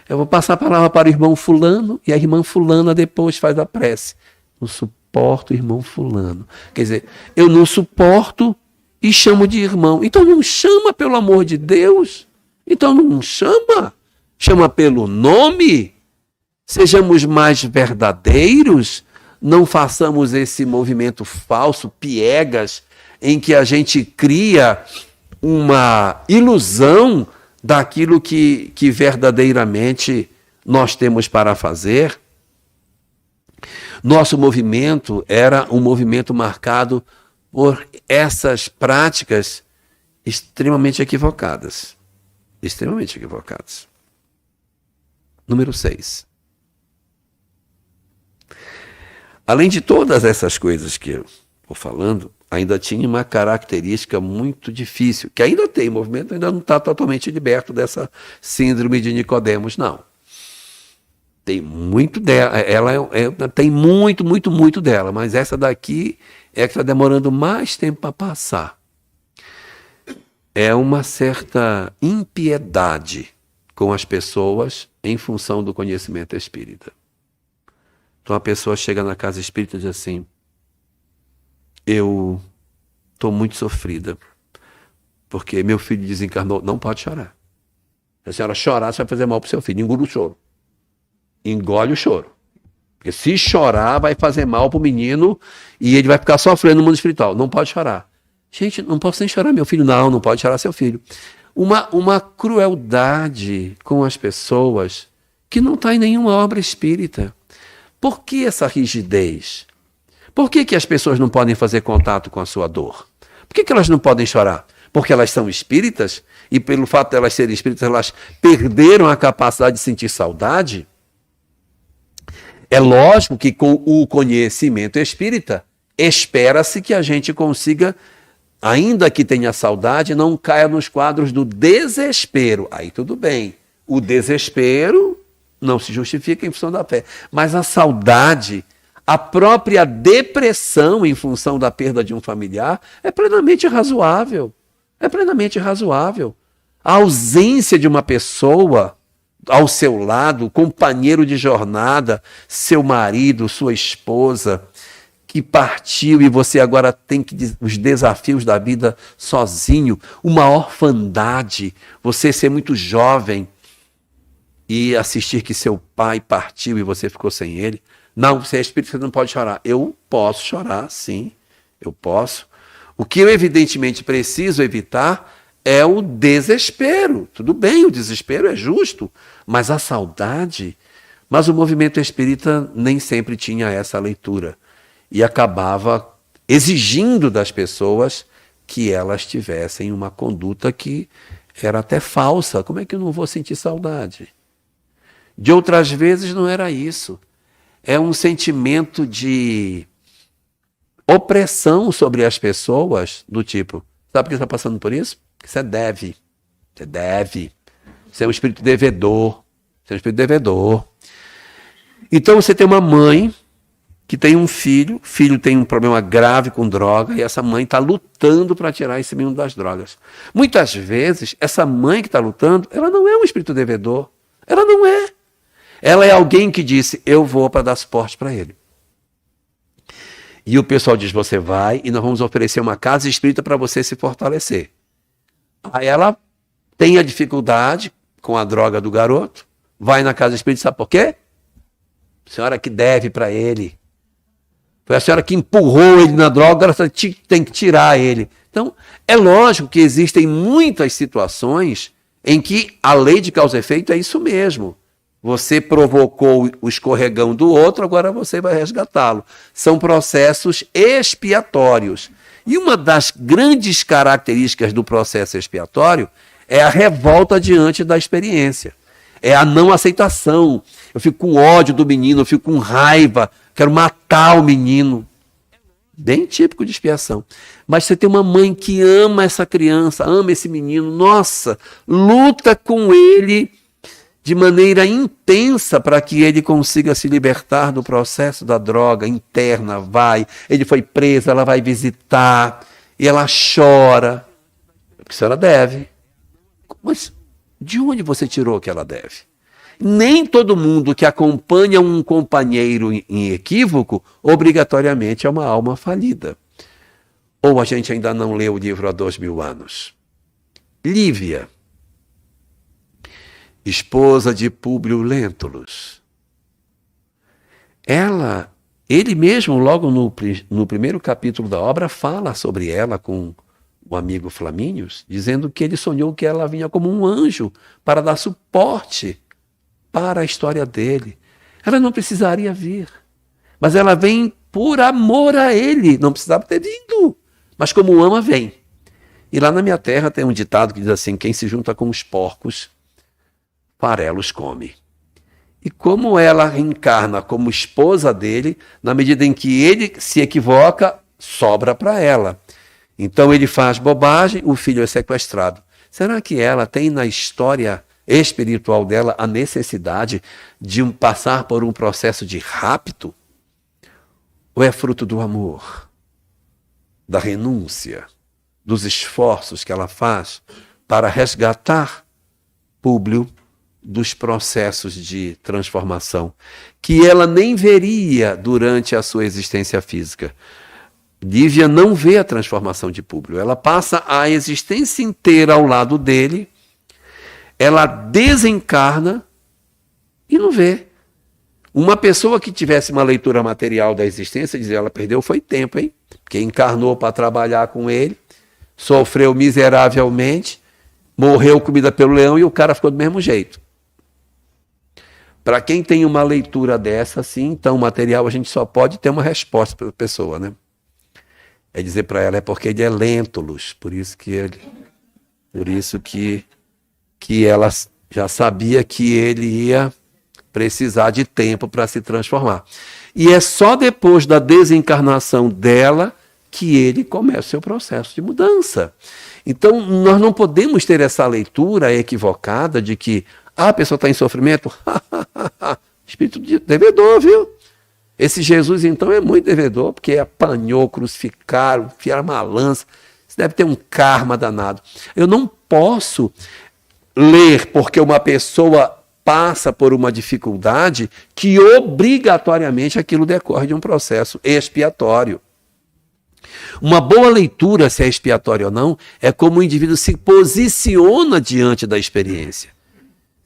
Eu vou passar a palavra para o irmão fulano e a irmã fulana depois faz a prece. Não suporto o irmão fulano. Quer dizer, eu não suporto e chamo de irmão. Então não chama, pelo amor de Deus. Então não chama. Chama pelo nome. Sejamos mais verdadeiros. Não façamos esse movimento falso, piegas, em que a gente cria uma ilusão daquilo que verdadeiramente nós temos para fazer. Nosso movimento era um movimento marcado por essas práticas extremamente equivocadas. Extremamente equivocadas. Número 6. Além de todas essas coisas que eu estou falando, ainda tinha uma característica muito difícil, que ainda tem, o movimento ainda não está totalmente liberto dessa síndrome de Nicodemos, não. Tem muito dela, tem muito dela, mas essa daqui é que está demorando mais tempo para passar. É uma certa impiedade com as pessoas em função do conhecimento espírita. Então a pessoa chega na casa espírita e diz assim, eu estou muito sofrida, porque meu filho desencarnou. Não pode chorar. Se a senhora chorar, você vai fazer mal para o seu filho. Engole o choro. Engole o choro. Porque se chorar, vai fazer mal para o menino e ele vai ficar sofrendo no mundo espiritual. Não pode chorar. Gente, não posso nem chorar meu filho. Não pode chorar seu filho. Uma crueldade com as pessoas que não está em nenhuma obra espírita. Por que essa rigidez? Por que as pessoas não podem fazer contato com a sua dor? Por que elas não podem chorar? Porque elas são espíritas e pelo fato de elas serem espíritas, elas perderam a capacidade de sentir saudade? É lógico que com o conhecimento espírita, espera-se que a gente consiga, ainda que tenha saudade, não caia nos quadros do desespero. Aí tudo bem. O desespero não se justifica em função da fé. Mas a saudade, a própria depressão em função da perda de um familiar é plenamente razoável. É plenamente razoável. A ausência de uma pessoa ao seu lado, companheiro de jornada, seu marido, sua esposa, que partiu e você agora tem que os desafios da vida sozinho, uma orfandade, você ser muito jovem e assistir que seu pai partiu e você ficou sem ele. Não, você é espírita, você não pode chorar. Eu posso chorar, sim, eu posso. O que eu evidentemente preciso evitar é o desespero. Tudo bem, o desespero é justo, mas a saudade... Mas o movimento espírita nem sempre tinha essa leitura e acabava exigindo das pessoas que elas tivessem uma conduta que era até falsa. Como é que eu não vou sentir saudade? De outras vezes não era isso. É um sentimento de opressão sobre as pessoas do tipo, sabe por que você está passando por isso? Você deve. Você deve. Você é um espírito devedor. Você é um espírito devedor. Então você tem uma mãe que tem um filho, o filho tem um problema grave com droga e essa mãe está lutando para tirar esse menino das drogas. Muitas vezes, essa mãe que está lutando, ela não é um espírito devedor. Ela não é. Ela é alguém que disse, eu vou para dar suporte para ele. E o pessoal diz, você vai e nós vamos oferecer uma casa espírita para você se fortalecer. Aí ela tem a dificuldade com a droga do garoto, vai na casa espírita, sabe por quê? A senhora que deve para ele. Foi a senhora que empurrou ele na droga, agora você tem que tirar ele. Então, é lógico que existem muitas situações em que a lei de causa e efeito é isso mesmo. Você provocou o escorregão do outro, agora você vai resgatá-lo. São processos expiatórios. E uma das grandes características do processo expiatório é a revolta diante da experiência. É a não aceitação. Eu fico com ódio do menino, eu fico com raiva, quero matar o menino. Bem típico de expiação. Mas você tem uma mãe que ama essa criança, ama esse menino, nossa, luta com ele de maneira intensa para que ele consiga se libertar do processo da droga interna, ele foi preso, ela vai visitar, e ela chora, porque a senhora deve. Mas de onde você tirou que ela deve? Nem todo mundo que acompanha um companheiro em equívoco, obrigatoriamente é uma alma falida. Ou a gente ainda não leu o livro há 2000 anos. Lívia, esposa de Públio Lentulus. Ele mesmo, logo no primeiro capítulo da obra, fala sobre ela com o amigo Flamínios, dizendo que ele sonhou que ela vinha como um anjo para dar suporte para a história dele. Ela não precisaria vir, mas ela vem por amor a ele, não precisava ter vindo, mas como ama, vem. E lá na minha terra tem um ditado que diz assim: quem se junta com os porcos, farelos come. E como ela reencarna como esposa dele, na medida em que ele se equivoca, sobra para ela. Então ele faz bobagem, o filho é sequestrado. Será que ela tem na história espiritual dela a necessidade de passar por um processo de rapto? Ou é fruto do amor, da renúncia, dos esforços que ela faz para resgatar Públio dos processos de transformação que ela nem veria durante a sua existência física? Lívia não vê a transformação de Públio, ela passa a existência inteira ao lado dele, ela desencarna e não vê. Uma pessoa que tivesse uma leitura material da existência, dizia, ela perdeu foi tempo, hein? Porque encarnou para trabalhar com ele, sofreu miseravelmente, morreu comida pelo leão e o cara ficou do mesmo jeito. Para quem tem uma leitura dessa, assim, então material, a gente só pode ter uma resposta para a pessoa, né? É dizer para ela, é porque ele é Lentulus, por isso que ela já sabia que ele ia precisar de tempo para se transformar. E é só depois da desencarnação dela que ele começa o seu processo de mudança. Então, nós não podemos ter essa leitura equivocada de que a pessoa está em sofrimento. Espírito de devedor, viu? Esse Jesus, então, é muito devedor, porque apanhou, crucificaram, enfiaram uma lança. Isso deve ter um karma danado. Eu não posso ler porque uma pessoa passa por uma dificuldade que obrigatoriamente aquilo decorre de um processo expiatório. Uma boa leitura, se é expiatória ou não, é como o indivíduo se posiciona diante da experiência.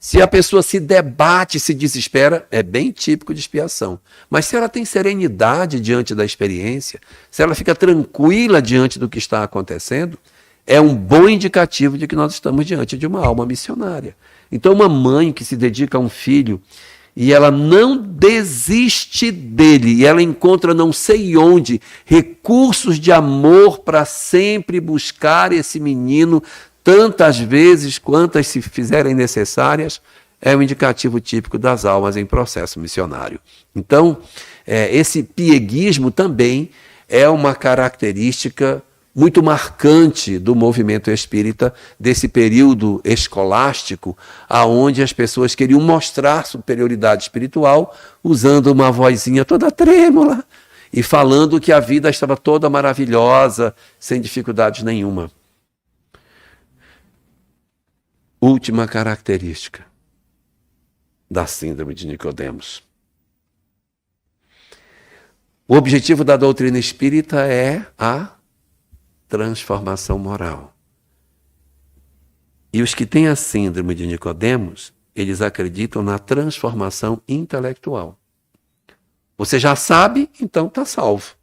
Se a pessoa se debate, se desespera, é bem típico de expiação. Mas se ela tem serenidade diante da experiência, se ela fica tranquila diante do que está acontecendo, é um bom indicativo de que nós estamos diante de uma alma missionária. Então, uma mãe que se dedica a um filho e ela não desiste dele, e ela encontra não sei onde recursos de amor para sempre buscar esse menino tantas vezes quantas se fizerem necessárias, é um indicativo típico das almas em processo missionário. Então, esse pieguismo também é uma característica muito marcante do movimento espírita desse período escolástico, aonde as pessoas queriam mostrar superioridade espiritual usando uma vozinha toda trêmula e falando que a vida estava toda maravilhosa, sem dificuldades nenhuma. Última característica da síndrome de Nicodemos. O objetivo da doutrina espírita é a transformação moral. E os que têm a síndrome de Nicodemos, eles acreditam na transformação intelectual. Você já sabe, então está salvo.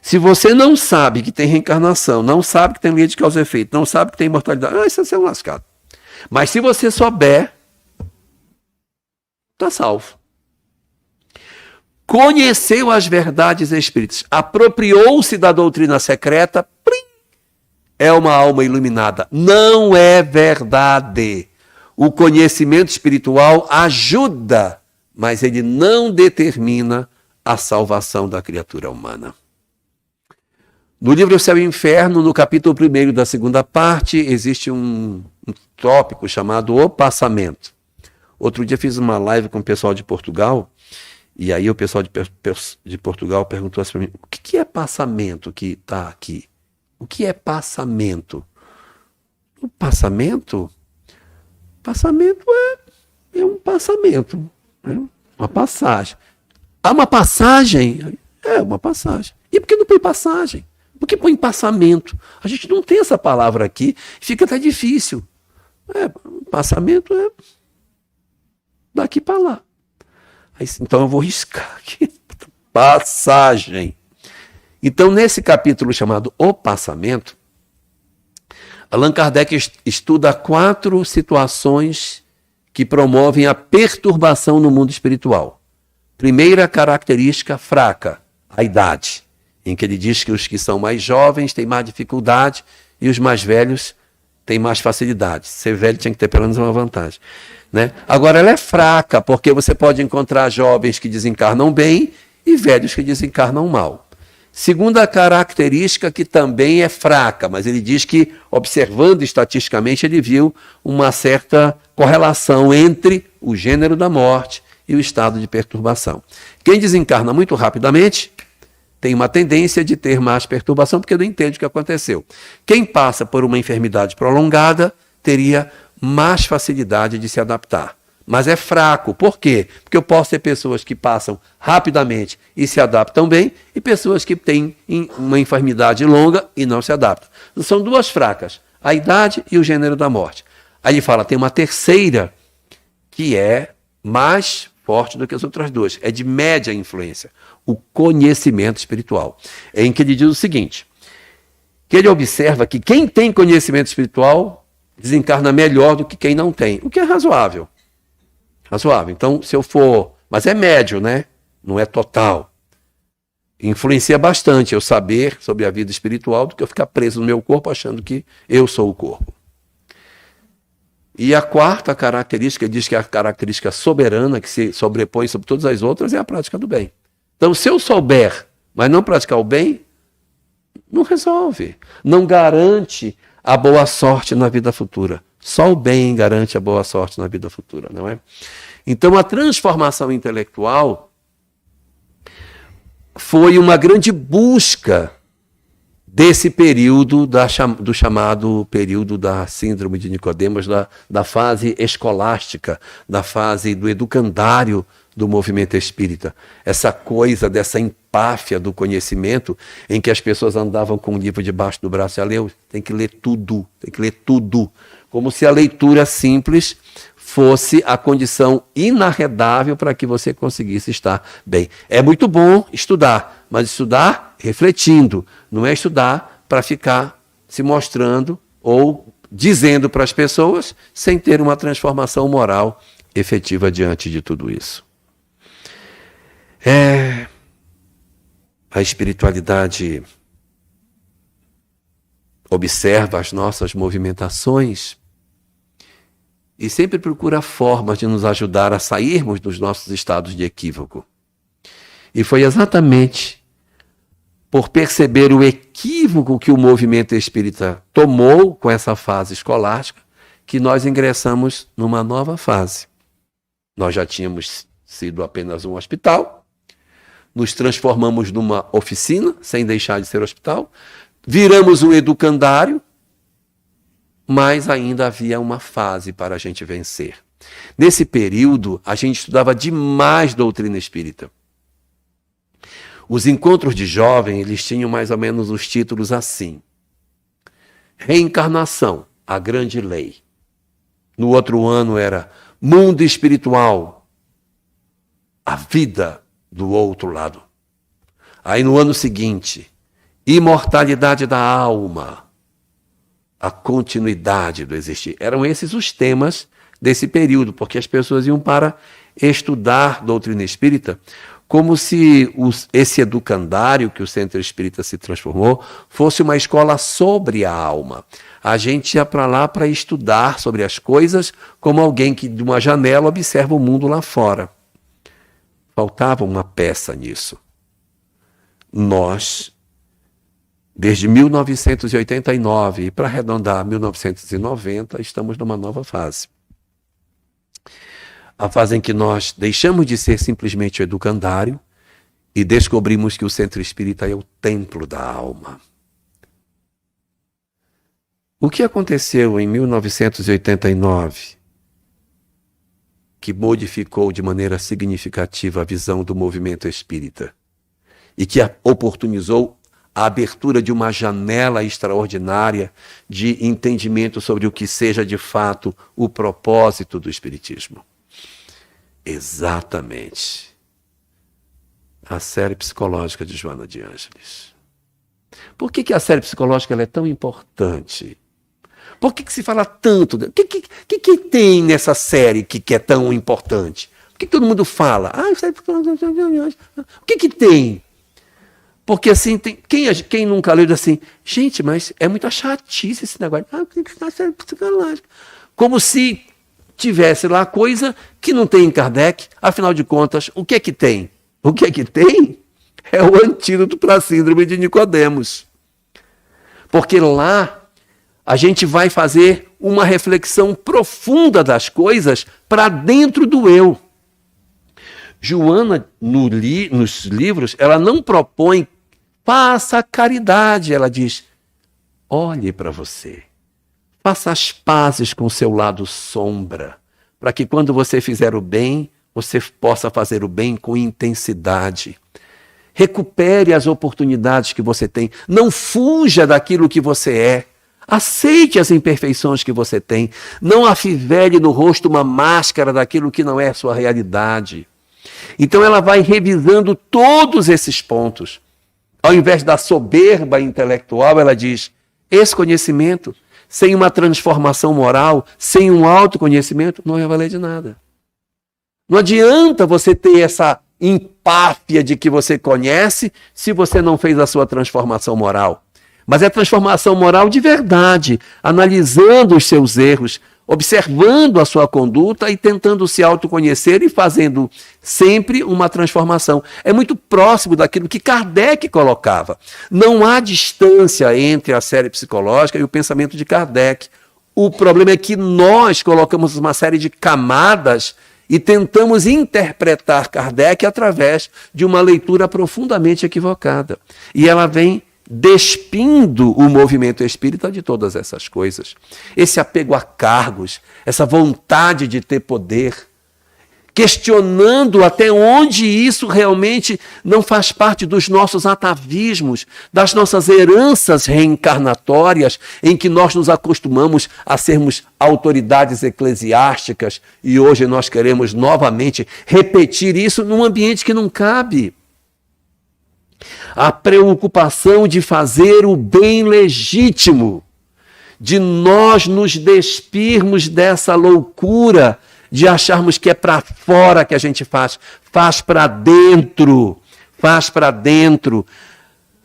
Se você não sabe que tem reencarnação, não sabe que tem lei de causa e efeito, não sabe que tem imortalidade, isso é um lascado. Mas se você souber, está salvo. Conheceu as verdades espíritas, apropriou-se da doutrina secreta, plim, é uma alma iluminada. Não é verdade. O conhecimento espiritual ajuda, mas ele não determina a salvação da criatura humana. No livro O Céu e o Inferno, no capítulo 1º da segunda parte, existe um tópico chamado O Passamento. Outro dia fiz uma live com o pessoal de Portugal, e aí o pessoal de Portugal perguntou assim para mim, o que é passamento que está aqui? O que é passamento? O passamento? Passamento é um passamento, né? Uma passagem. Há uma passagem? É uma passagem. E por que não põe passagem? Por que põe passamento? A gente não tem essa palavra aqui, fica até difícil. Passamento é daqui para lá. Aí, então eu vou riscar aqui. Passagem. Então, nesse capítulo chamado O Passamento, Allan Kardec estuda 4 situações que promovem a perturbação no mundo espiritual. Primeira característica fraca, a idade, em que ele diz que os que são mais jovens têm mais dificuldade e os mais velhos têm mais facilidade. Ser velho tinha que ter pelo menos uma vantagem, né? Agora, ela é fraca, porque você pode encontrar jovens que desencarnam bem e velhos que desencarnam mal. Segunda característica, que também é fraca, mas ele diz que, observando estatisticamente, ele viu uma certa correlação entre o gênero da morte e o estado de perturbação. Quem desencarna muito rapidamente tem uma tendência de ter mais perturbação, porque não entende o que aconteceu. Quem passa por uma enfermidade prolongada teria mais facilidade de se adaptar. Mas é fraco. Por quê? Porque eu posso ter pessoas que passam rapidamente e se adaptam bem, e pessoas que têm uma enfermidade longa e não se adaptam. São 2 fracas, a idade e o gênero da morte. Aí ele fala, tem uma terceira que é mais forte do que as outras 2. É de média influência, o conhecimento espiritual. É em que ele diz o seguinte, que ele observa que quem tem conhecimento espiritual desencarna melhor do que quem não tem, o que é razoável. Razoável. Então, se eu for... Mas é médio, né? Não é total. Influencia bastante eu saber sobre a vida espiritual do que eu ficar preso no meu corpo achando que eu sou o corpo. E a quarta característica, ele diz que é a característica soberana, que se sobrepõe sobre todas as outras, é a prática do bem. Então, se eu souber, mas não praticar o bem, não resolve. Não garante a boa sorte na vida futura. Só o bem garante a boa sorte na vida futura, não é? Então, a transformação intelectual foi uma grande busca desse período do chamado período da síndrome de Nicodemos, da fase escolástica, da fase do educandário do movimento espírita. Essa coisa dessa empáfia do conhecimento em que as pessoas andavam com o livro debaixo do braço e leu, tem que ler tudo, tem que ler tudo. Como se a leitura simples fosse a condição inarredável para que você conseguisse estar bem. É muito bom estudar, mas estudar refletindo, não é estudar para ficar se mostrando ou dizendo para as pessoas sem ter uma transformação moral efetiva diante de tudo isso. A espiritualidade observa as nossas movimentações e sempre procura formas de nos ajudar a sairmos dos nossos estados de equívoco. E foi exatamente por perceber o equívoco que o movimento espírita tomou com essa fase escolástica que nós ingressamos numa nova fase. Nós já tínhamos sido apenas um hospital, nos transformamos numa oficina, sem deixar de ser hospital, viramos um educandário, mas ainda havia uma fase para a gente vencer. Nesse período, a gente estudava demais doutrina espírita. Os encontros de jovem, eles tinham mais ou menos os títulos assim: Reencarnação, a grande lei. No outro ano era Mundo espiritual, a vida do outro lado. Aí no ano seguinte, Imortalidade da alma, a continuidade do existir. Eram esses os temas desse período, porque as pessoas iam para estudar doutrina espírita como se esse educandário que o Centro Espírita se transformou fosse uma escola sobre a alma. A gente ia para lá para estudar sobre as coisas como alguém que de uma janela observa o mundo lá fora. Faltava uma peça nisso. Nós Desde 1989 e, para arredondar, 1990, estamos numa nova fase. A fase em que nós deixamos de ser simplesmente o educandário e descobrimos que o centro espírita é o templo da alma. O que aconteceu em 1989, que modificou de maneira significativa a visão do movimento espírita e que oportunizou a abertura de uma janela extraordinária de entendimento sobre o que seja de fato o propósito do espiritismo? Exatamente a série psicológica de Joana de Ângeles. Por que a série psicológica ela é tão importante? Por que se fala tanto? O que tem nessa série que é tão importante? Por que todo mundo fala? Série psicológica. O que tem? Porque assim, quem nunca leu assim, gente, mas é muita chatice esse negócio. Tem que estar série psicológica. Como se tivesse lá coisa que não tem em Kardec. Afinal de contas, o que é que tem? O que é que tem? É o antídoto para a síndrome de Nicodemos. Porque lá a gente vai fazer uma reflexão profunda das coisas para dentro do eu. Joana, nos livros, ela não propõe faça caridade. Ela diz, olhe para você. Faça as pazes com o seu lado sombra, para que quando você fizer o bem, você possa fazer o bem com intensidade. Recupere as oportunidades que você tem. Não fuja daquilo que você é. Aceite as imperfeições que você tem. Não afivele no rosto uma máscara daquilo que não é a sua realidade. Então ela vai revisando todos esses pontos. Ao invés da soberba intelectual, ela diz, esse conhecimento, sem uma transformação moral, sem um autoconhecimento, não vai valer de nada. Não adianta você ter essa empáfia de que você conhece se você não fez a sua transformação moral. Mas é transformação moral de verdade, analisando os seus erros, observando a sua conduta e tentando se autoconhecer e fazendo sempre uma transformação. É muito próximo daquilo que Kardec colocava. Não há distância entre a série psicológica e o pensamento de Kardec. O problema é que nós colocamos uma série de camadas e tentamos interpretar Kardec através de uma leitura profundamente equivocada. E ela vem despindo o movimento espírita de todas essas coisas. Esse apego a cargos, essa vontade de ter poder, questionando até onde isso realmente não faz parte dos nossos atavismos, das nossas heranças reencarnatórias, em que nós nos acostumamos a sermos autoridades eclesiásticas e hoje nós queremos novamente repetir isso num ambiente que não cabe. A preocupação de fazer o bem legítimo, de nós nos despirmos dessa loucura de acharmos que é para fora que a gente faz para dentro, faz para dentro.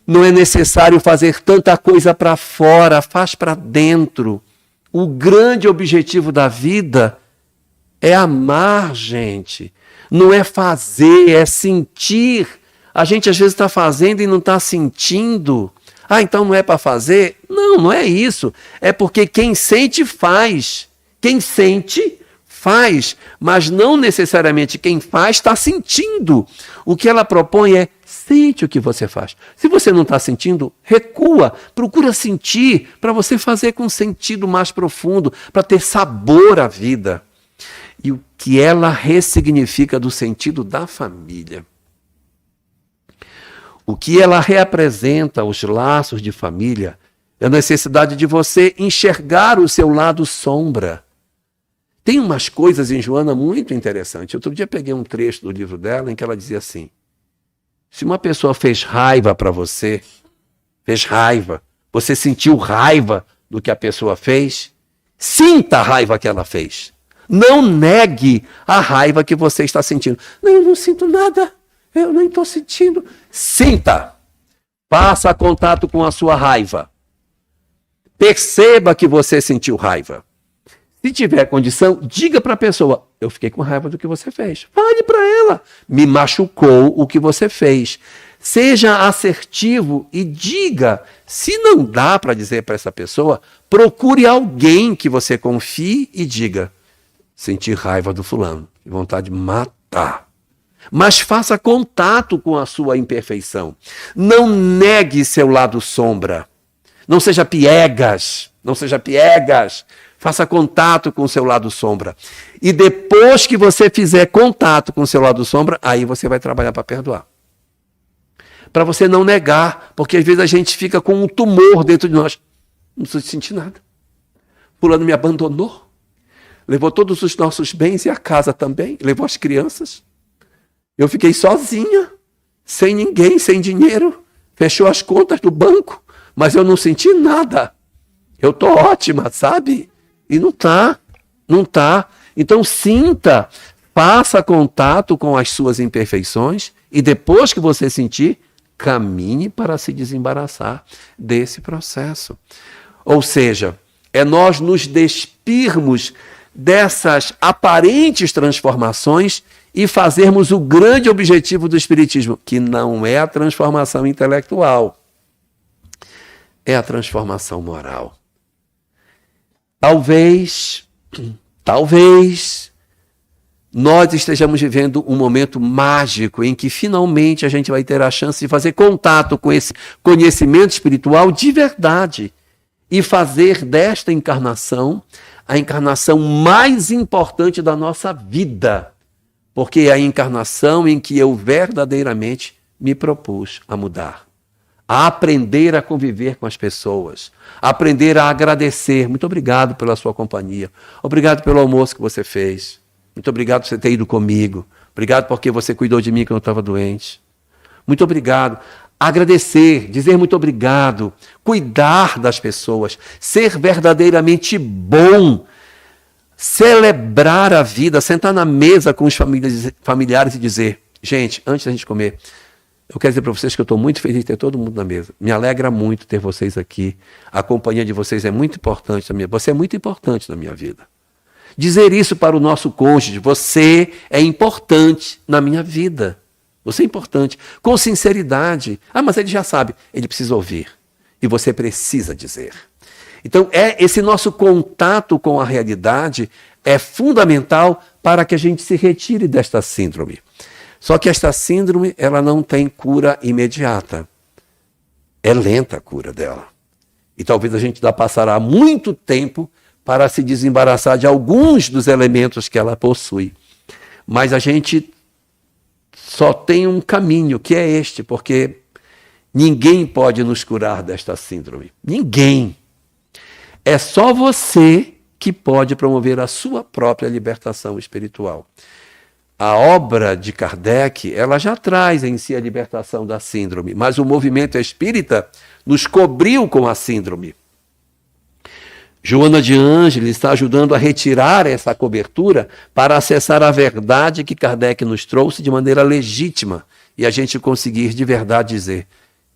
Não é necessário fazer tanta coisa para fora, faz para dentro. O grande objetivo da vida é amar, gente. Não é fazer, é sentir. A gente às vezes está fazendo e não está sentindo. Então não é para fazer? Não, não é isso. É porque quem sente faz. Quem sente faz, mas não necessariamente quem faz está sentindo. O que ela propõe é sente o que você faz. Se você não está sentindo, recua, procura sentir para você fazer com sentido mais profundo, para ter sabor à vida. E o que ela ressignifica do sentido da família. O que ela reapresenta, os laços de família, é a necessidade de você enxergar o seu lado sombra. Tem umas coisas em Joana muito interessantes. Outro dia peguei um trecho do livro dela em que ela dizia assim, se uma pessoa fez raiva para você, você sentiu raiva do que a pessoa fez, sinta a raiva que ela fez. Não negue a raiva que você está sentindo. Não, eu não sinto nada. Eu nem estou sentindo. Sinta. Faça contato com a sua raiva. Perceba que você sentiu raiva. Se tiver condição, diga para a pessoa, eu fiquei com raiva do que você fez. Fale para ela. Me machucou o que você fez. Seja assertivo e diga. Se não dá para dizer para essa pessoa, procure alguém que você confie e diga: senti raiva do fulano, vontade de matar. Mas faça contato com a sua imperfeição. Não negue seu lado sombra. Não seja piegas. Não seja piegas. Faça contato com o seu lado sombra. E depois que você fizer contato com o seu lado sombra, aí você vai trabalhar para perdoar. Para você não negar, porque às vezes a gente fica com um tumor dentro de nós. Não preciso sentir nada. Fulano me abandonou. Levou todos os nossos bens e a casa também. Levou as crianças. Eu fiquei sozinha, sem ninguém, sem dinheiro. Fechou as contas do banco, mas eu não senti nada. Eu estou ótima, sabe? E não tá. Então sinta, faça contato com as suas imperfeições e depois que você sentir, caminhe para se desembaraçar desse processo. Ou seja, é nós nos despirmos dessas aparentes transformações e fazermos o grande objetivo do Espiritismo, que não é a transformação intelectual, é a transformação moral. Talvez nós estejamos vivendo um momento mágico em que finalmente a gente vai ter a chance de fazer contato com esse conhecimento espiritual de verdade e fazer desta encarnação a encarnação mais importante da nossa vida, porque é a encarnação em que eu verdadeiramente me propus a mudar, a aprender a conviver com as pessoas, a aprender a agradecer. Muito obrigado pela sua companhia, obrigado pelo almoço que você fez, muito obrigado por você ter ido comigo, obrigado porque você cuidou de mim quando eu estava doente, muito obrigado. Agradecer, dizer muito obrigado, cuidar das pessoas, ser verdadeiramente bom, celebrar a vida, sentar na mesa com os familiares e dizer: gente, antes da gente comer, eu quero dizer para vocês que eu estou muito feliz de ter todo mundo na mesa. Me alegra muito ter vocês aqui. A companhia de vocês é muito importante na minha vida. Você é muito importante na minha vida. Dizer isso para o nosso cônjuge: você é importante na minha vida. Você é importante. Com sinceridade. Ah, mas ele já sabe. Ele precisa ouvir. E você precisa dizer. Então, esse nosso contato com a realidade é fundamental para que a gente se retire desta síndrome. Só que esta síndrome, ela não tem cura imediata. É lenta a cura dela. E talvez a gente passará muito tempo para se desembaraçar de alguns dos elementos que ela possui. Mas a gente só tem um caminho, que é este, porque ninguém pode nos curar desta síndrome. Ninguém. É só você que pode promover a sua própria libertação espiritual. A obra de Kardec, ela já traz em si a libertação da síndrome, mas o movimento espírita nos cobriu com a síndrome. Joana de Ângeles está ajudando a retirar essa cobertura para acessar a verdade que Kardec nos trouxe de maneira legítima e a gente conseguir de verdade dizer: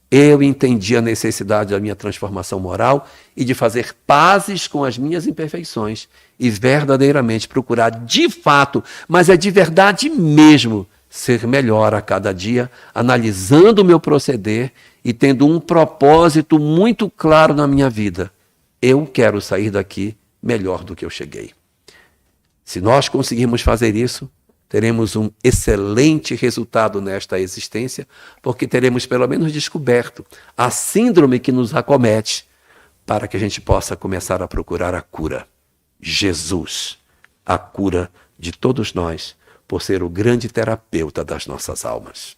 eu entendi a necessidade da minha transformação moral e de fazer pazes com as minhas imperfeições e verdadeiramente procurar de fato, mas é de verdade mesmo, ser melhor a cada dia, analisando o meu proceder e tendo um propósito muito claro na minha vida. Eu quero sair daqui melhor do que eu cheguei. Se nós conseguirmos fazer isso, teremos um excelente resultado nesta existência, porque teremos pelo menos descoberto a síndrome que nos acomete, para que a gente possa começar a procurar a cura. Jesus, a cura de todos nós, por ser o grande terapeuta das nossas almas.